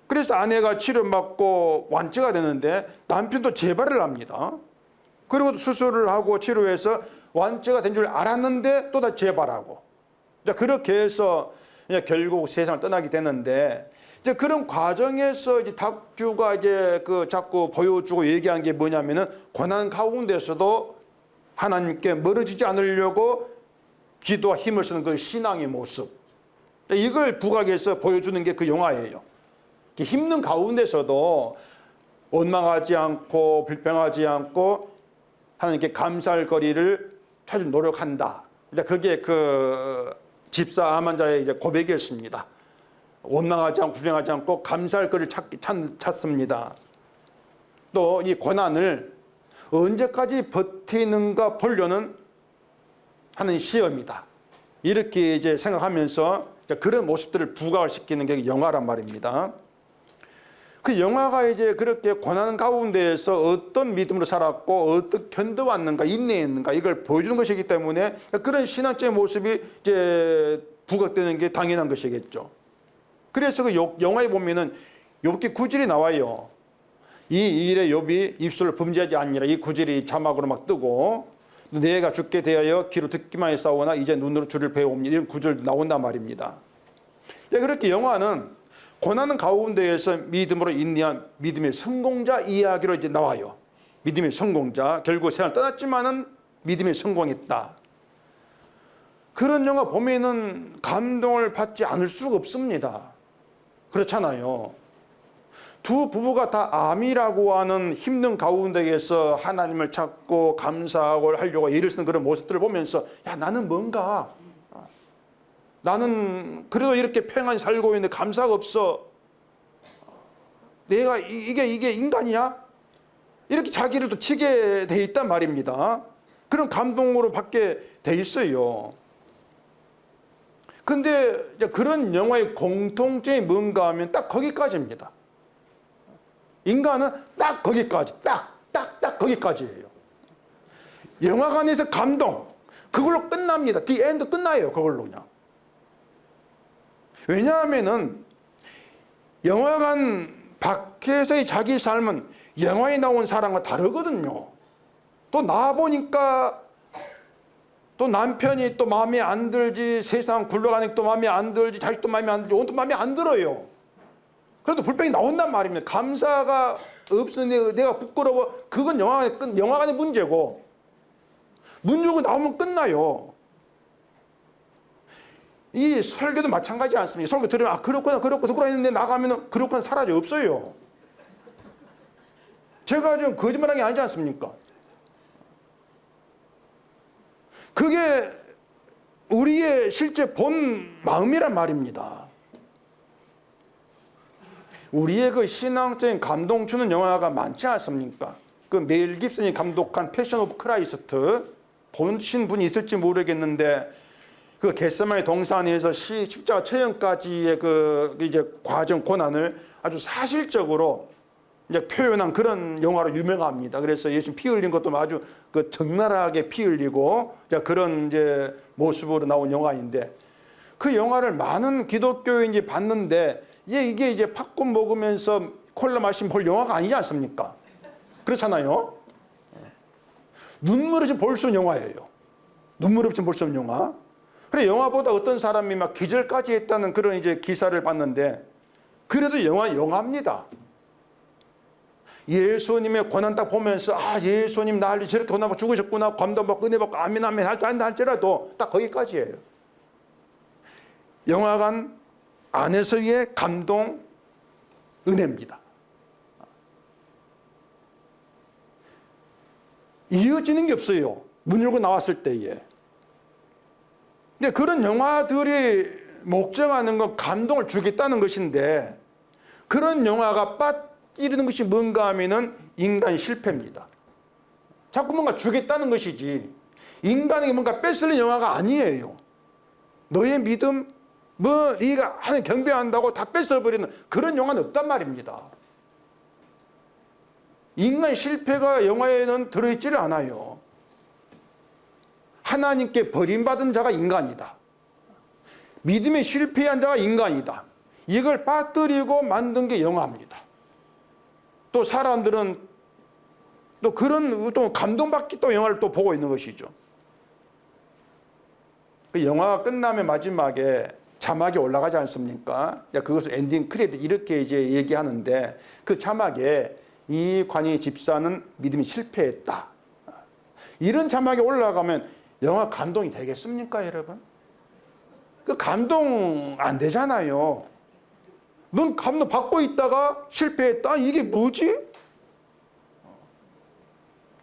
그래서 아내가 치료받고 완치가 되는데 남편도 재발을 합니다. 그리고 수술을 하고 치료해서 완치가 된 줄 알았는데 또 다 재발하고. 그렇게 해서 결국 세상을 떠나게 되는데, 이제 그런 과정에서 이제 다큐가 이제 그 자꾸 보여주고 얘기한 게 뭐냐면은 고난 가운데서도 하나님께 멀어지지 않으려고 기도와 힘을 쓰는 그 신앙의 모습. 이걸 부각해서 보여주는 게 그 영화예요. 힘든 가운데서도 원망하지 않고 불평하지 않고 하나님께 감사할 거리를 찾을 노력한다. 그게 그 집사 암환자의 이제 고백이었습니다. 원망하지 않고 불평하지 않고 감사할 거리를 찾습니다. 또 이 고난을 언제까지 버티는가 보려는 하는 시험이다. 이렇게 이제 생각하면서 그런 모습들을 부각을 시키는 게 영화란 말입니다. 그 영화가 이제 그렇게 고난 가운데에서 어떤 믿음으로 살았고 어떻게 견뎌왔는가 인내했는가 이걸 보여주는 것이기 때문에 그런 신앙적인 모습이 이제 부각되는 게 당연한 것이겠죠. 그래서 그 영화에 보면은 욥기 9절이 나와요. 이 일에 욥이 입술을 범죄하지 않니라. 이 구절이 자막으로 막 뜨고 내가 죽게 되어 귀로 듣기만 했사오나 이제 눈으로 주를 배웁니다. 이런 구절 나온단 말입니다. 그렇게 영화는 고난 가운데에서 믿음으로 인내한 믿음의 성공자 이야기로 이제 나와요. 믿음의 성공자, 결국 세상을 떠났지만은 믿음에 성공했다. 그런 영화 보면은 감동을 받지 않을 수가 없습니다. 그렇잖아요. 두 부부가 다 암이라고 하는 힘든 가운데에서 하나님을 찾고 감사하고 하려고 애를 쓰는 그런 모습들을 보면서 야, 나는 뭔가 나는 그래도 이렇게 평안히 살고 있는데 감사가 없어. 내가 이게 인간이야? 이렇게 자기를 또 치게 돼 있단 말입니다. 그런 감동으로 받게 돼 있어요. 근데 그런 영화의 공통점이 뭔가 하면 딱 거기까지입니다. 인간은 딱 거기까지, 딱 거기까지예요. 영화관에서 감동, 그걸로 끝납니다. The end 끝나요, 그걸로 그냥. 왜냐하면은 영화관 밖에서의 자기 삶은 영화에 나온 사람과 다르거든요. 또 나와보니까 또 남편이 또 마음에 안 들지, 세상 굴러가니까 또 마음에 안 들지, 자식도 마음에 안 들지, 온도 마음에 안 들어요. 그래도 불평이 나온단 말입니다. 감사가 없으니 내가 부끄러워. 그건 영화관의 문제고, 문 열고 나오면 끝나요. 이 설교도 마찬가지지 않습니까? 설교 들으면 아 그렇구나 했는데 나가면 그렇구나 사라져 없어요. 제가 좀 거짓말한 게 아니지 않습니까? 그게 우리의 실제 본 마음이란 말입니다. 우리의 그 신앙적인 감동 주는 영화가 많지 않습니까? 그 멜 깁슨이 감독한 패션 오브 크라이스트 보신 분이 있을지 모르겠는데 그 겟세마네 동산에서 십자가 처형까지의 그 이제 과정 고난을 아주 사실적으로 이제 표현한 그런 영화로 유명합니다. 그래서 예수님 피 흘린 것도 아주 그 적나라하게 피 흘리고 그런 이제 모습으로 나온 영화인데 그 영화를 많은 기독교인이 봤는데 이게 이제 팝콘 먹으면서 콜라 마시면 볼 영화가 아니지 않습니까? 그렇잖아요. 눈물 없이 볼 수 있는 영화예요. 눈물 없이 볼 수 있는 영화. 그래 영화보다 어떤 사람이 막 기절까지 했다는 그런 이제 기사를 봤는데 그래도 영화입니다. 예수님의 고난 딱 보면서 아 예수님 날 저렇게 고난받고 죽으셨구나 감동받고 은혜받고 아멘 할지라도 딱 거기까지예요. 영화관 안에서의 감동 은혜입니다. 이어지는 게 없어요. 문 열고 나왔을 때에. 근데 그런 영화들이 목적하는 건 감동을 주겠다는 것인데 그런 영화가 빠뜨리는 것이 뭔가 하면은 인간 실패입니다. 자꾸 뭔가 주겠다는 것이지 인간에게 뭔가 뺏으려는 영화가 아니에요. 너의 믿음 뭐 네가 하나님 경배한다고 다 뺏어버리는 그런 영화는 없단 말입니다. 인간 실패가 영화에는 들어있지를 않아요. 하나님께 버림받은 자가 인간이다. 믿음에 실패한 자가 인간이다. 이걸 빠뜨리고 만든 게 영화입니다. 또 사람들은 또 그런 또 감동받기 또 영화를 또 보고 있는 것이죠. 그 영화가 끝나면 마지막에 자막에 올라가지 않습니까? 그것을 엔딩 크레딧 이렇게 이제 얘기하는데 그 자막에 이관희 집사는 믿음이 실패했다. 이런 자막이 올라가면 영화 감동이 되겠습니까, 여러분? 그 감동 안 되잖아요. 넌 감동 받고 있다가 실패했다? 이게 뭐지?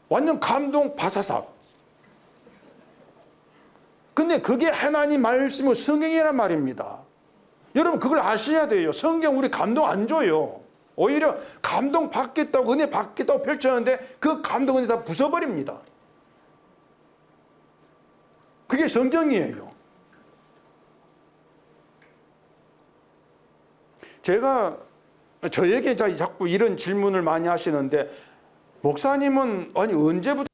완전 감동 바사삭. 근데 그게 하나님 말씀이고 성경이란 말입니다. 여러분 그걸 아셔야 돼요. 성경 우리 감동 안 줘요. 오히려 감동 받겠다고 은혜 받겠다고 펼쳤는데 그 감동 은혜 다 부숴버립니다. 그게 성경이에요. 제가 저에게 자꾸 이런 질문을 많이 하시는데 목사님은 아니 언제부터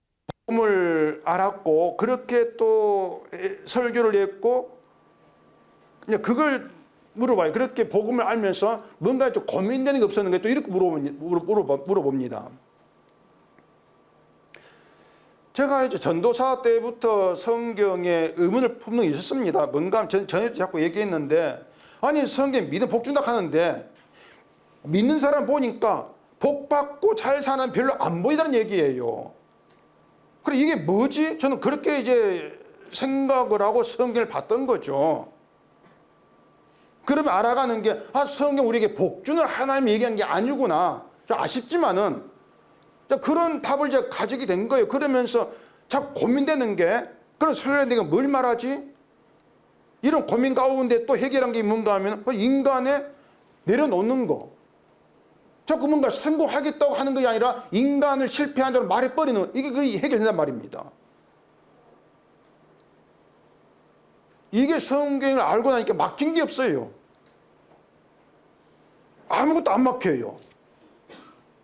복음을 알았고 그렇게 또 설교를 했고 그냥 그걸 물어봐요. 그렇게 복음을 알면서 뭔가 좀 고민되는 게 없었는가 또 이렇게 물어봅니다. 제가 이제 전도사 때부터 성경에 의문을 품는 게 있었습니다. 뭔가 전에 자꾸 얘기했는데 아니 성경 믿음 복 준다 하는데 믿는 사람 보니까 복 받고 잘 사는 별로 안 보이다는 얘기예요. 그래 이게 뭐지? 저는 그렇게 이제 생각을 하고 성경을 봤던 거죠. 그러면 알아가는 게 성경 우리에게 복 주는 하나님이 얘기한 게 아니구나. 좀 아쉽지만은 그런 답을 제가 가지게 된 거예요. 그러면서 자꾸 고민되는 게 그런 설교에 내가 뭘 말하지? 이런 고민 가운데 또 해결한 게 뭔가 하면 인간에 내려놓는 거. 자꾸 뭔가 성공하겠다고 하는 것이 아니라 인간을 실패한 자로 말해버리는 이게 해결된단 말입니다. 이게 성경을 알고 나니까 막힌 게 없어요. 아무것도 안 막혀요.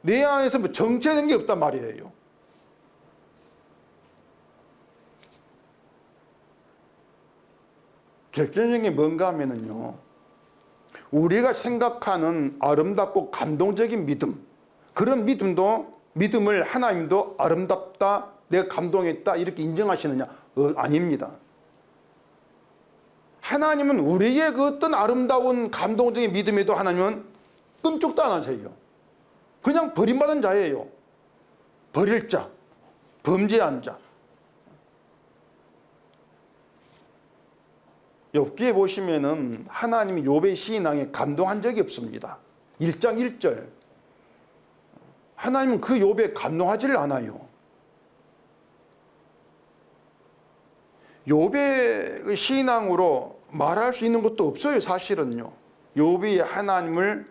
내 안에서 뭐 정체된 게 없단 말이에요. 결정적인 게 뭔가 하면은요, 우리가 생각하는 아름답고 감동적인 믿음, 그런 믿음을 하나님도 아름답다, 내가 감동했다 이렇게 인정하시느냐? 아닙니다. 하나님은 우리의 그 어떤 아름다운 감동적인 믿음에도 하나님은 끔찍도 안 하세요. 그냥 버림받은 자예요. 버릴 자, 범죄한 자. 욥기에 보시면은 하나님이 욥의 신앙에 감동한 적이 없습니다. 1장 1절. 하나님은 그 욥에 감동하지를 않아요. 욥의 신앙으로 말할 수 있는 것도 없어요, 사실은요. 욥이 하나님을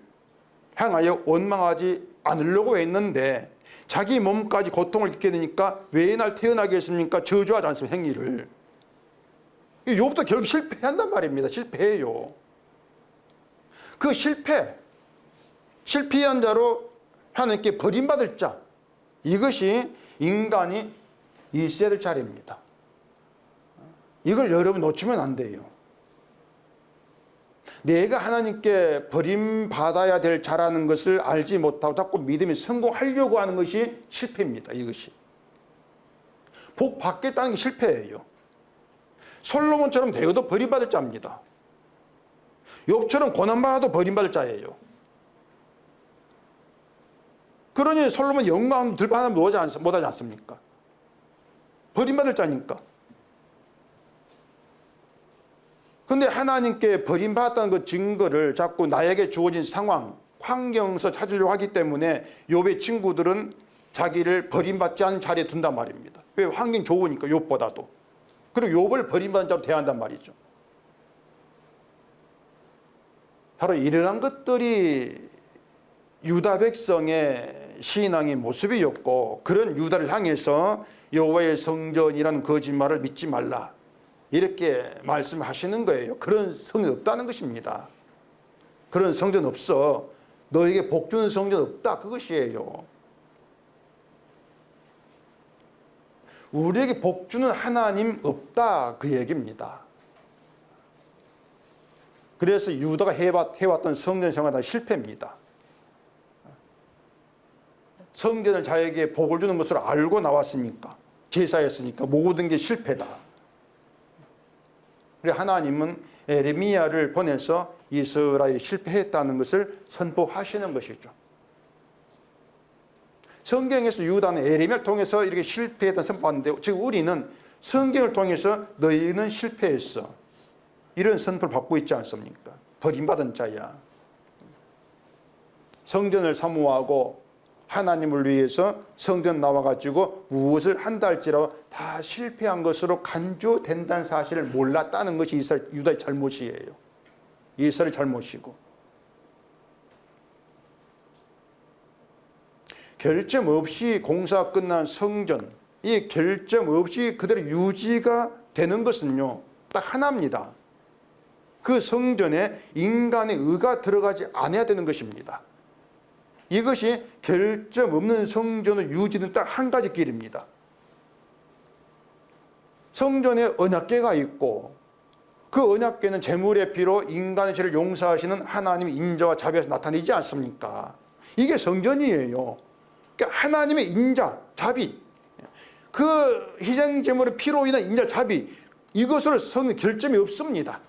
향하여 원망하지 않으려고 했는데 자기 몸까지 고통을 겪게 되니까 왜 날 태어나게 했습니까? 저주하지 않습니까? 행위를. 욥도 결국 실패한단 말입니다. 실패해요. 그 실패한 자로 하나님께 버림받을 자, 이것이 인간이 있어야 될 자리입니다. 이걸 여러분 놓치면 안 돼요. 내가 하나님께 버림받아야 될 자라는 것을 알지 못하고 자꾸 믿음이 성공하려고 하는 것이 실패입니다. 이것이. 복 받겠다는 게 실패예요. 솔로몬처럼 되어도 버림받을 자입니다. 욥처럼 고난받아도 버림받을 자예요. 그러니 솔로몬 영광 들판에 못하지 않습니까? 버림받을 자니까. 근데 하나님께 버림받았다는 그 증거를 자꾸 나에게 주어진 상황, 환경에서 찾으려고 하기 때문에 욥의 친구들은 자기를 버림받지 않은 자리에 둔단 말입니다. 왜? 환경이 좋으니까, 욥보다도. 그리고 욥을 버림받은 자로 대한단 말이죠. 바로 이러한 것들이 유다 백성의 신앙의 모습이었고, 그런 유다를 향해서 여호와의 성전이라는 거짓말을 믿지 말라, 이렇게 말씀하시는 거예요. 그런 성전 없다는 것입니다. 그런 성전 없어. 너에게 복 주는 성전 없다. 그것이에요. 우리에게 복 주는 하나님 없다. 그 얘기입니다. 그래서 유다가 해왔던 성전 생활은 다 실패입니다. 성전을 자에게 복을 주는 것을 알고 나왔으니까, 제사였으니까 모든 게 실패다. 그래 하나님은 에레미야를 보내서 이스라엘이 실패했다는 것을 선포하시는 것이죠. 성경에서 유다는 에레미야를 통해서 이렇게 실패했다는 선포하는데 지금 우리는 성경을 통해서 너희는 실패했어, 이런 선포를 받고 있지 않습니까? 버림받은 자야. 성전을 사모하고 하나님을 위해서 성전 나와가지고 무엇을 한다 할지라도 다 실패한 것으로 간주된다는 사실을 몰랐다는 것이 이스라엘, 유다의 잘못이에요. 이스라엘의 잘못이고, 결점 없이 공사가 끝난 성전, 이 결점 없이 그대로 유지가 되는 것은요 딱 하나입니다. 그 성전에 인간의 의가 들어가지 않아야 되는 것입니다. 이것이 결점 없는 성전의 유지는 딱 한 가지 길입니다. 성전에 언약궤가 있고 그 언약궤는 제물의 피로 인간의 죄를 용서하시는 하나님의 인자와 자비에서 나타내지 않습니까? 이게 성전이에요. 그러니까 하나님의 인자, 자비, 그 희생 제물의 피로 인한 인자, 자비, 이것으로 성전 결점이 없습니다.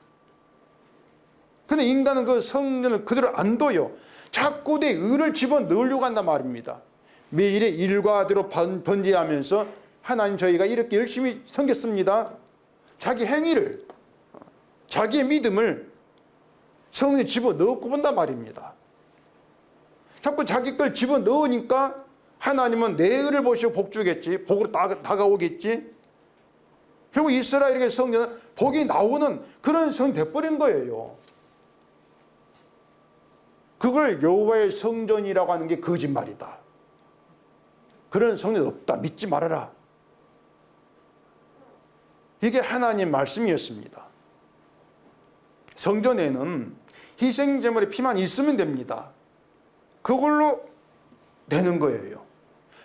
근데 인간은 그 성전을 그대로 안 둬요. 자꾸 내 의를 집어넣으려고 한단 말입니다. 매일의 일과대로 번제하면서 하나님 저희가 이렇게 열심히 섬겼습니다. 자기 행위를, 자기의 믿음을 성전에 집어넣고 본단 말입니다. 자꾸 자기 걸 집어넣으니까 하나님은 내 의를 보시고 복 주겠지, 복으로 다가오겠지. 결국 이스라엘에게 성전은 복이 나오는 그런 성이 돼버린 거예요. 그걸 여호와의 성전이라고 하는 게 거짓말이다. 그런 성전 없다. 믿지 말아라. 이게 하나님 말씀이었습니다. 성전에는 희생제물의 피만 있으면 됩니다. 그걸로 되는 거예요.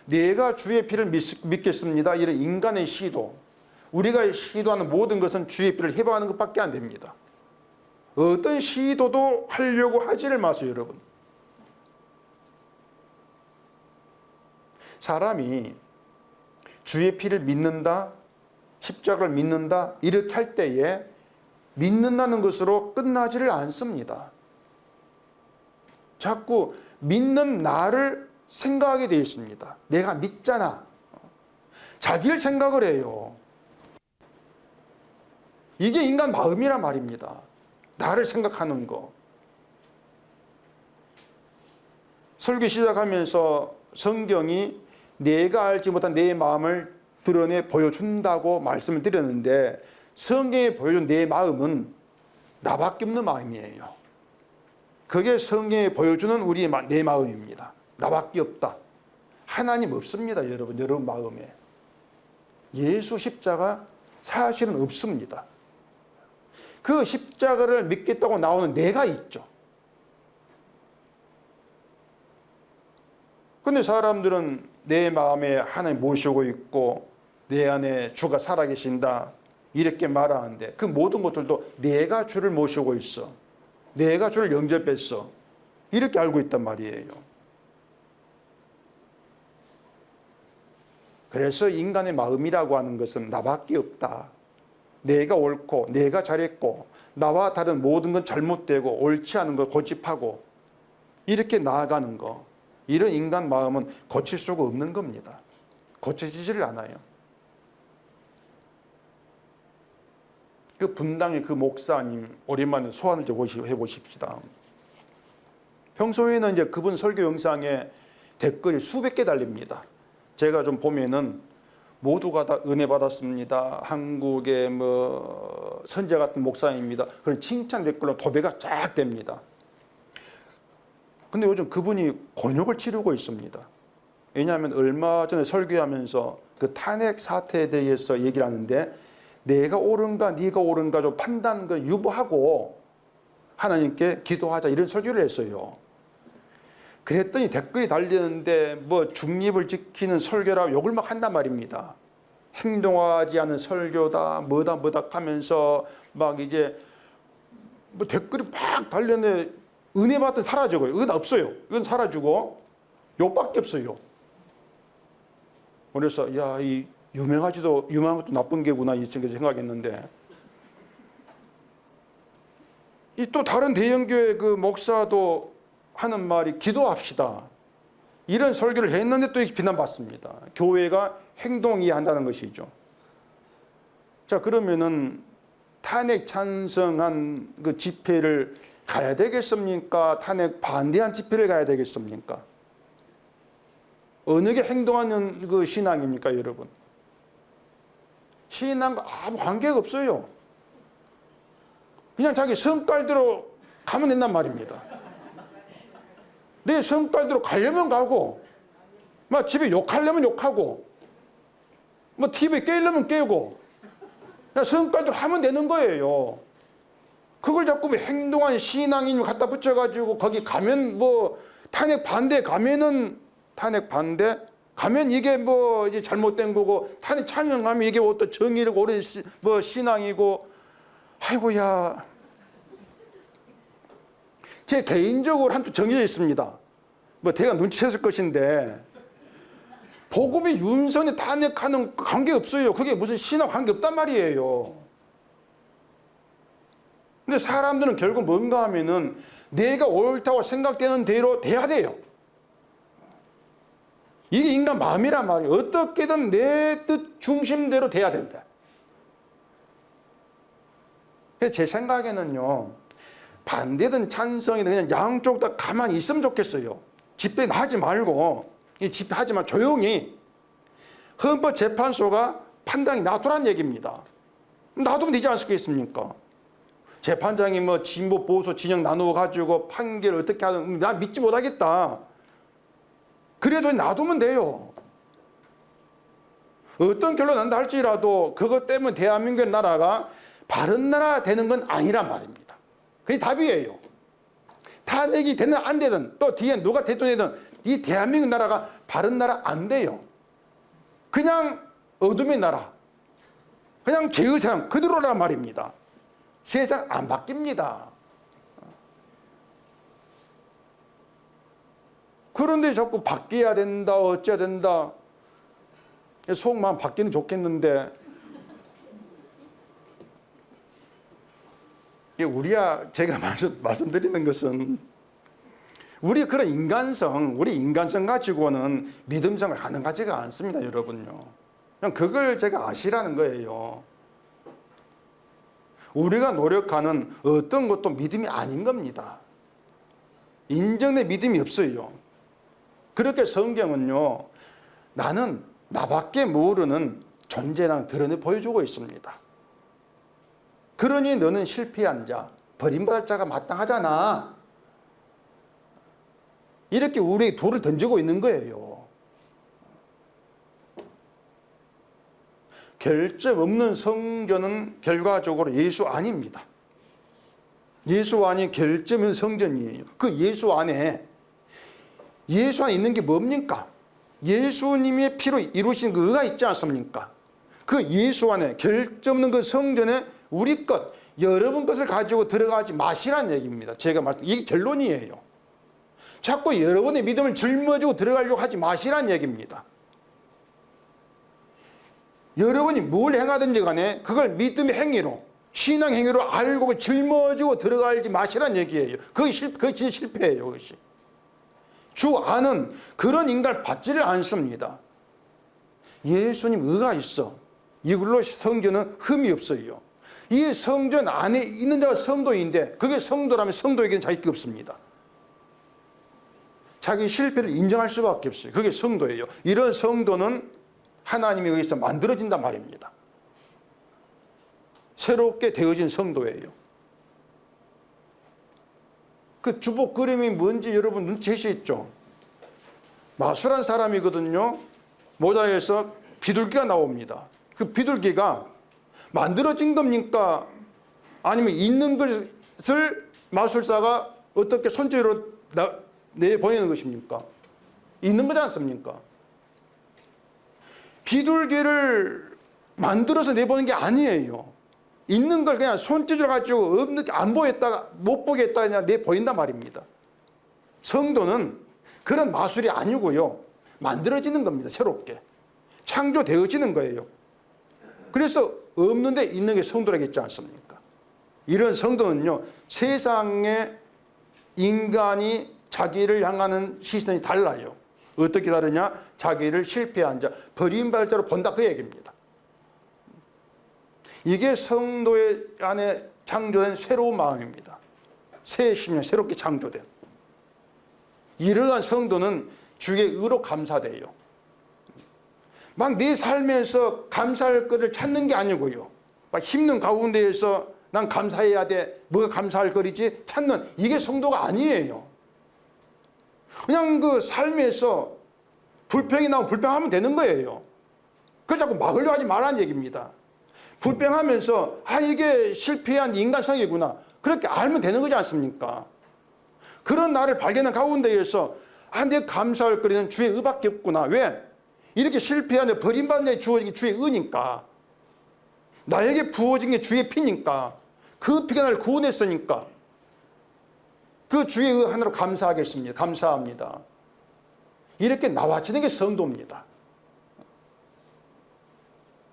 내가 주의 피를 믿겠습니다, 이런 인간의 시도, 우리가 시도하는 모든 것은 주의 피를 해방하는 것밖에 안 됩니다. 어떤 시도도 하려고 하지를 마세요, 여러분. 사람이 주의 피를 믿는다, 십자가를 믿는다, 이렇게 할 때에 믿는다는 것으로 끝나지를 않습니다. 자꾸 믿는 나를 생각하게 되어 있습니다. 내가 믿잖아. 자기를 생각을 해요. 이게 인간 마음이란 말입니다. 나를 생각하는 거. 설교 시작하면서 성경이 내가 알지 못한 내 마음을 드러내 보여준다고 말씀을 드렸는데, 성경에 보여준 내 마음은 나밖에 없는 마음이에요. 그게 성경에 보여주는 내 마음입니다. 나밖에 없다. 하나님 없습니다, 여러분. 여러분 마음에 예수 십자가 사실은 없습니다. 그 십자가를 믿겠다고 나오는 내가 있죠. 근데 사람들은 내 마음에 하나님 모시고 있고 내 안에 주가 살아계신다 이렇게 말하는데, 그 모든 것들도 내가 주를 모시고 있어, 내가 주를 영접했어, 이렇게 알고 있단 말이에요. 그래서 인간의 마음이라고 하는 것은 나밖에 없다, 내가 옳고 내가 잘했고 나와 다른 모든 건 잘못되고 옳지 않은 걸 고집하고 이렇게 나아가는 거, 이런 인간 마음은 고칠 수가 없는 겁니다. 고쳐지지를 않아요. 그 분당의 그 목사님 오랜만에 소환을 좀 해보십시다. 평소에는 이제 그분 설교 영상에 댓글이 수백 개 달립니다. 제가 좀 보면은 모두가 다 은혜 받았습니다, 한국의 선제 같은 목사입니다, 그런 칭찬 댓글로 도배가 쫙 됩니다. 근데 요즘 그분이 곤욕을 치르고 있습니다. 왜냐하면 얼마 전에 설교하면서 그 탄핵 사태에 대해서 얘기를 하는데, 내가 옳은가 네가 옳은가 좀 판단을 유보하고 하나님께 기도하자, 이런 설교를 했어요. 그랬더니 댓글이 달리는데 중립을 지키는 설교라고 욕을 막 한단 말입니다. 행동하지 않은 설교다, 뭐다 하면서 막 이제 댓글이 막 달렸는데, 은혜 받든 사라져요. 은혜 없어요. 이건 사라지고 욕밖에 없어요. 그래서 야, 이 유명한 것도 나쁜 게구나, 이 생각했는데, 이 또 다른 대형교회 그 목사도 하는 말이 기도합시다. 이런 설교를 했는데 또 비난받습니다. 교회가 행동 이해한다는 것이죠. 자, 그러면은 탄핵 찬성한 그 집회를 가야 되겠습니까? 탄핵 반대한 집회를 가야 되겠습니까? 어느 게 행동하는 그 신앙입니까, 여러분? 신앙과 아무 관계가 없어요. 그냥 자기 성깔대로 가면 된단 말입니다. 내 성깔대로 가려면 가고, 막 집에 욕하려면 욕하고, 뭐 TV에 깨려면 깨고, 그냥 성깔대로 하면 되는 거예요. 그걸 자꾸 뭐 행동한 신앙인 갖다 붙여가지고 거기 가면 뭐 탄핵 반대 가면은 탄핵 반대 가면 이게 뭐 이제 잘못된 거고 탄핵 찬성하면 이게 어떤 정의를 옳은 뭐 신앙이고 아이고야. 제 개인적으로 한쪽 정해져 있습니다. 뭐 대가 눈치챘을 것인데 복음이 윤석열 탄핵하는 관계 없어요. 그게 무슨 신앙 관계 없단 말이에요. 근데 사람들은 결국 뭔가 하면은 내가 옳다고 생각되는 대로 돼야 돼요. 이게 인간 마음이란 말이에요. 어떻게든 내 뜻 중심대로 돼야 된다. 그래서 제 생각에는요, 반대든 찬성이든 그냥 양쪽 다 가만히 있으면 좋겠어요. 집회는 하지 말고, 이 집회 하지 말고 조용히 헌법재판소가 판단이 놔두란 얘기입니다. 놔두면 되지 않겠습니까? 재판장이 뭐 진보 보수 진영 나누어 가지고 판결을 어떻게 하든 나 믿지 못하겠다. 그래도 놔두면 돼요. 어떤 결론 난다 할지라도 그것 때문에 대한민국의 나라가 바른 나라 되는 건 아니란 말입니다. 그게 답이에요. 탄핵이 되든 안 되든 또 뒤에 누가 대통령이든 이 대한민국 나라가 바른 나라 안 돼요. 그냥 어둠의 나라, 그냥 죄의 세상 그대로란 말입니다. 세상 안 바뀝니다. 그런데 자꾸 바뀌어야 된다, 어째야 된다. 속만 바뀌는 좋겠는데 제가 말씀드리는 것은 우리 그런 우리 인간성 가지고는 믿음생활 가능하지가 않습니다, 여러분요. 그냥 그걸 제가 아시라는 거예요. 우리가 노력하는 어떤 것도 믿음이 아닌 겁니다. 인정된 믿음이 없어요. 그렇게 성경은요, 나는 나밖에 모르는 존재랑 드러내 보여주고 있습니다. 그러니 너는 실패한 자, 버림받을 자가 마땅하잖아. 이렇게 우리에게 돌을 던지고 있는 거예요. 결점 없는 성전은 결과적으로 예수 안입니다. 예수 안이 결점 없는 성전이에요. 그 예수 안에 있는 게 뭡니까? 예수님의 피로 이루신 그 의가 있지 않습니까? 그 예수 안에 결점 없는 그 성전에 우리 것, 여러분 것을 가지고 들어가지 마시라는 얘기입니다. 이게 결론이에요. 자꾸 여러분의 믿음을 짊어지고 들어가려고 하지 마시라는 얘기입니다. 여러분이 뭘 행하든지 간에 그걸 믿음의 행위로, 신앙 행위로 알고 짊어지고 들어가지 마시라는 얘기예요. 그게 진짜 실패예요. 그것이. 주 안은 그런 인간을 받지를 않습니다. 예수님 의가 있어. 이걸로 성전은 흠이 없어요. 이 성전 안에 있는 자가 성도인데 그게 성도라면 성도에게는 자격이 없습니다. 자기 실패를 인정할 수밖에 없어요. 그게 성도예요. 이런 성도는 하나님에 의해서 만들어진단 말입니다. 새롭게 되어진 성도예요. 그 주복 그림이 뭔지 여러분 눈치채시죠? 마술한 사람이거든요. 모자에서 비둘기가 나옵니다. 그 비둘기가 만들어진 겁니까? 아니면 있는 것을 마술사가 어떻게 손재주로 내보내는 것입니까? 있는 거지 않습니까? 비둘기를 만들어서 내보는 게 아니에요. 있는 걸 그냥 손짓을 가지고 없는 안 보였다가 못 보게 했다 그냥 내보인단 말입니다. 성도는 그런 마술이 아니고요. 만들어지는 겁니다. 새롭게. 창조되어지는 거예요. 그래서 없는데 있는 게 성도라겠지 않습니까? 이런 성도는요, 세상에 인간이 자기를 향하는 시선이 달라요. 어떻게 다르냐? 자기를 실패한 자, 버림받을 자로 본다, 그 얘기입니다. 이게 성도의 안에 창조된 새로운 마음입니다. 새 심령, 새롭게 창조된. 이러한 성도는 주의 의로 감사돼요. 막 내 삶에서 감사할 것을 찾는 게 아니고요, 막 힘든 가운데에서 난 감사해야 돼, 뭐가 감사할 거리지 찾는, 이게 성도가 아니에요. 그냥 그 삶에서 불평이 나오면 불평하면 되는 거예요. 그걸 자꾸 막으려 하지 말라는 얘기입니다. 불평하면서 이게 실패한 인간성이구나, 그렇게 알면 되는 거지 않습니까? 그런 나를 발견한 가운데에서 내 감사할 거리는 주의 의밖에 없구나. 왜? 이렇게 실패한 버림받은 자에 주어진 게 주의 의니까, 나에게 부어진 게 주의 피니까, 그 피가 나를 구원했으니까 그 주의 의 하나로 감사하겠습니다. 감사합니다. 이렇게 나와지는 게 성도입니다.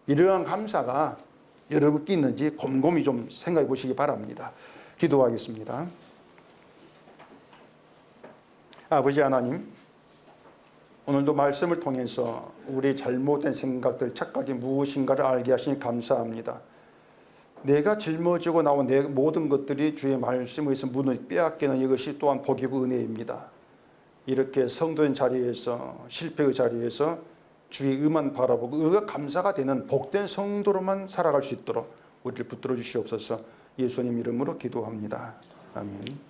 이러한 감사가 여러분께 있는지 곰곰이 좀 생각해 보시기 바랍니다. 기도하겠습니다. 아버지 하나님, 오늘도 말씀을 통해서 우리 잘못된 생각들, 착각이 무엇인가를 알게 하시니 감사합니다. 내가 짊어지고 나온 내 모든 것들이 주의 말씀에서 문을 빼앗기는 이것이 또한 복이고 은혜입니다. 이렇게 성도인 자리에서, 실패의 자리에서 주의 의만 바라보고 의가 감사가 되는 복된 성도로만 살아갈 수 있도록 우리를 붙들어 주시옵소서. 예수님 이름으로 기도합니다. 아멘.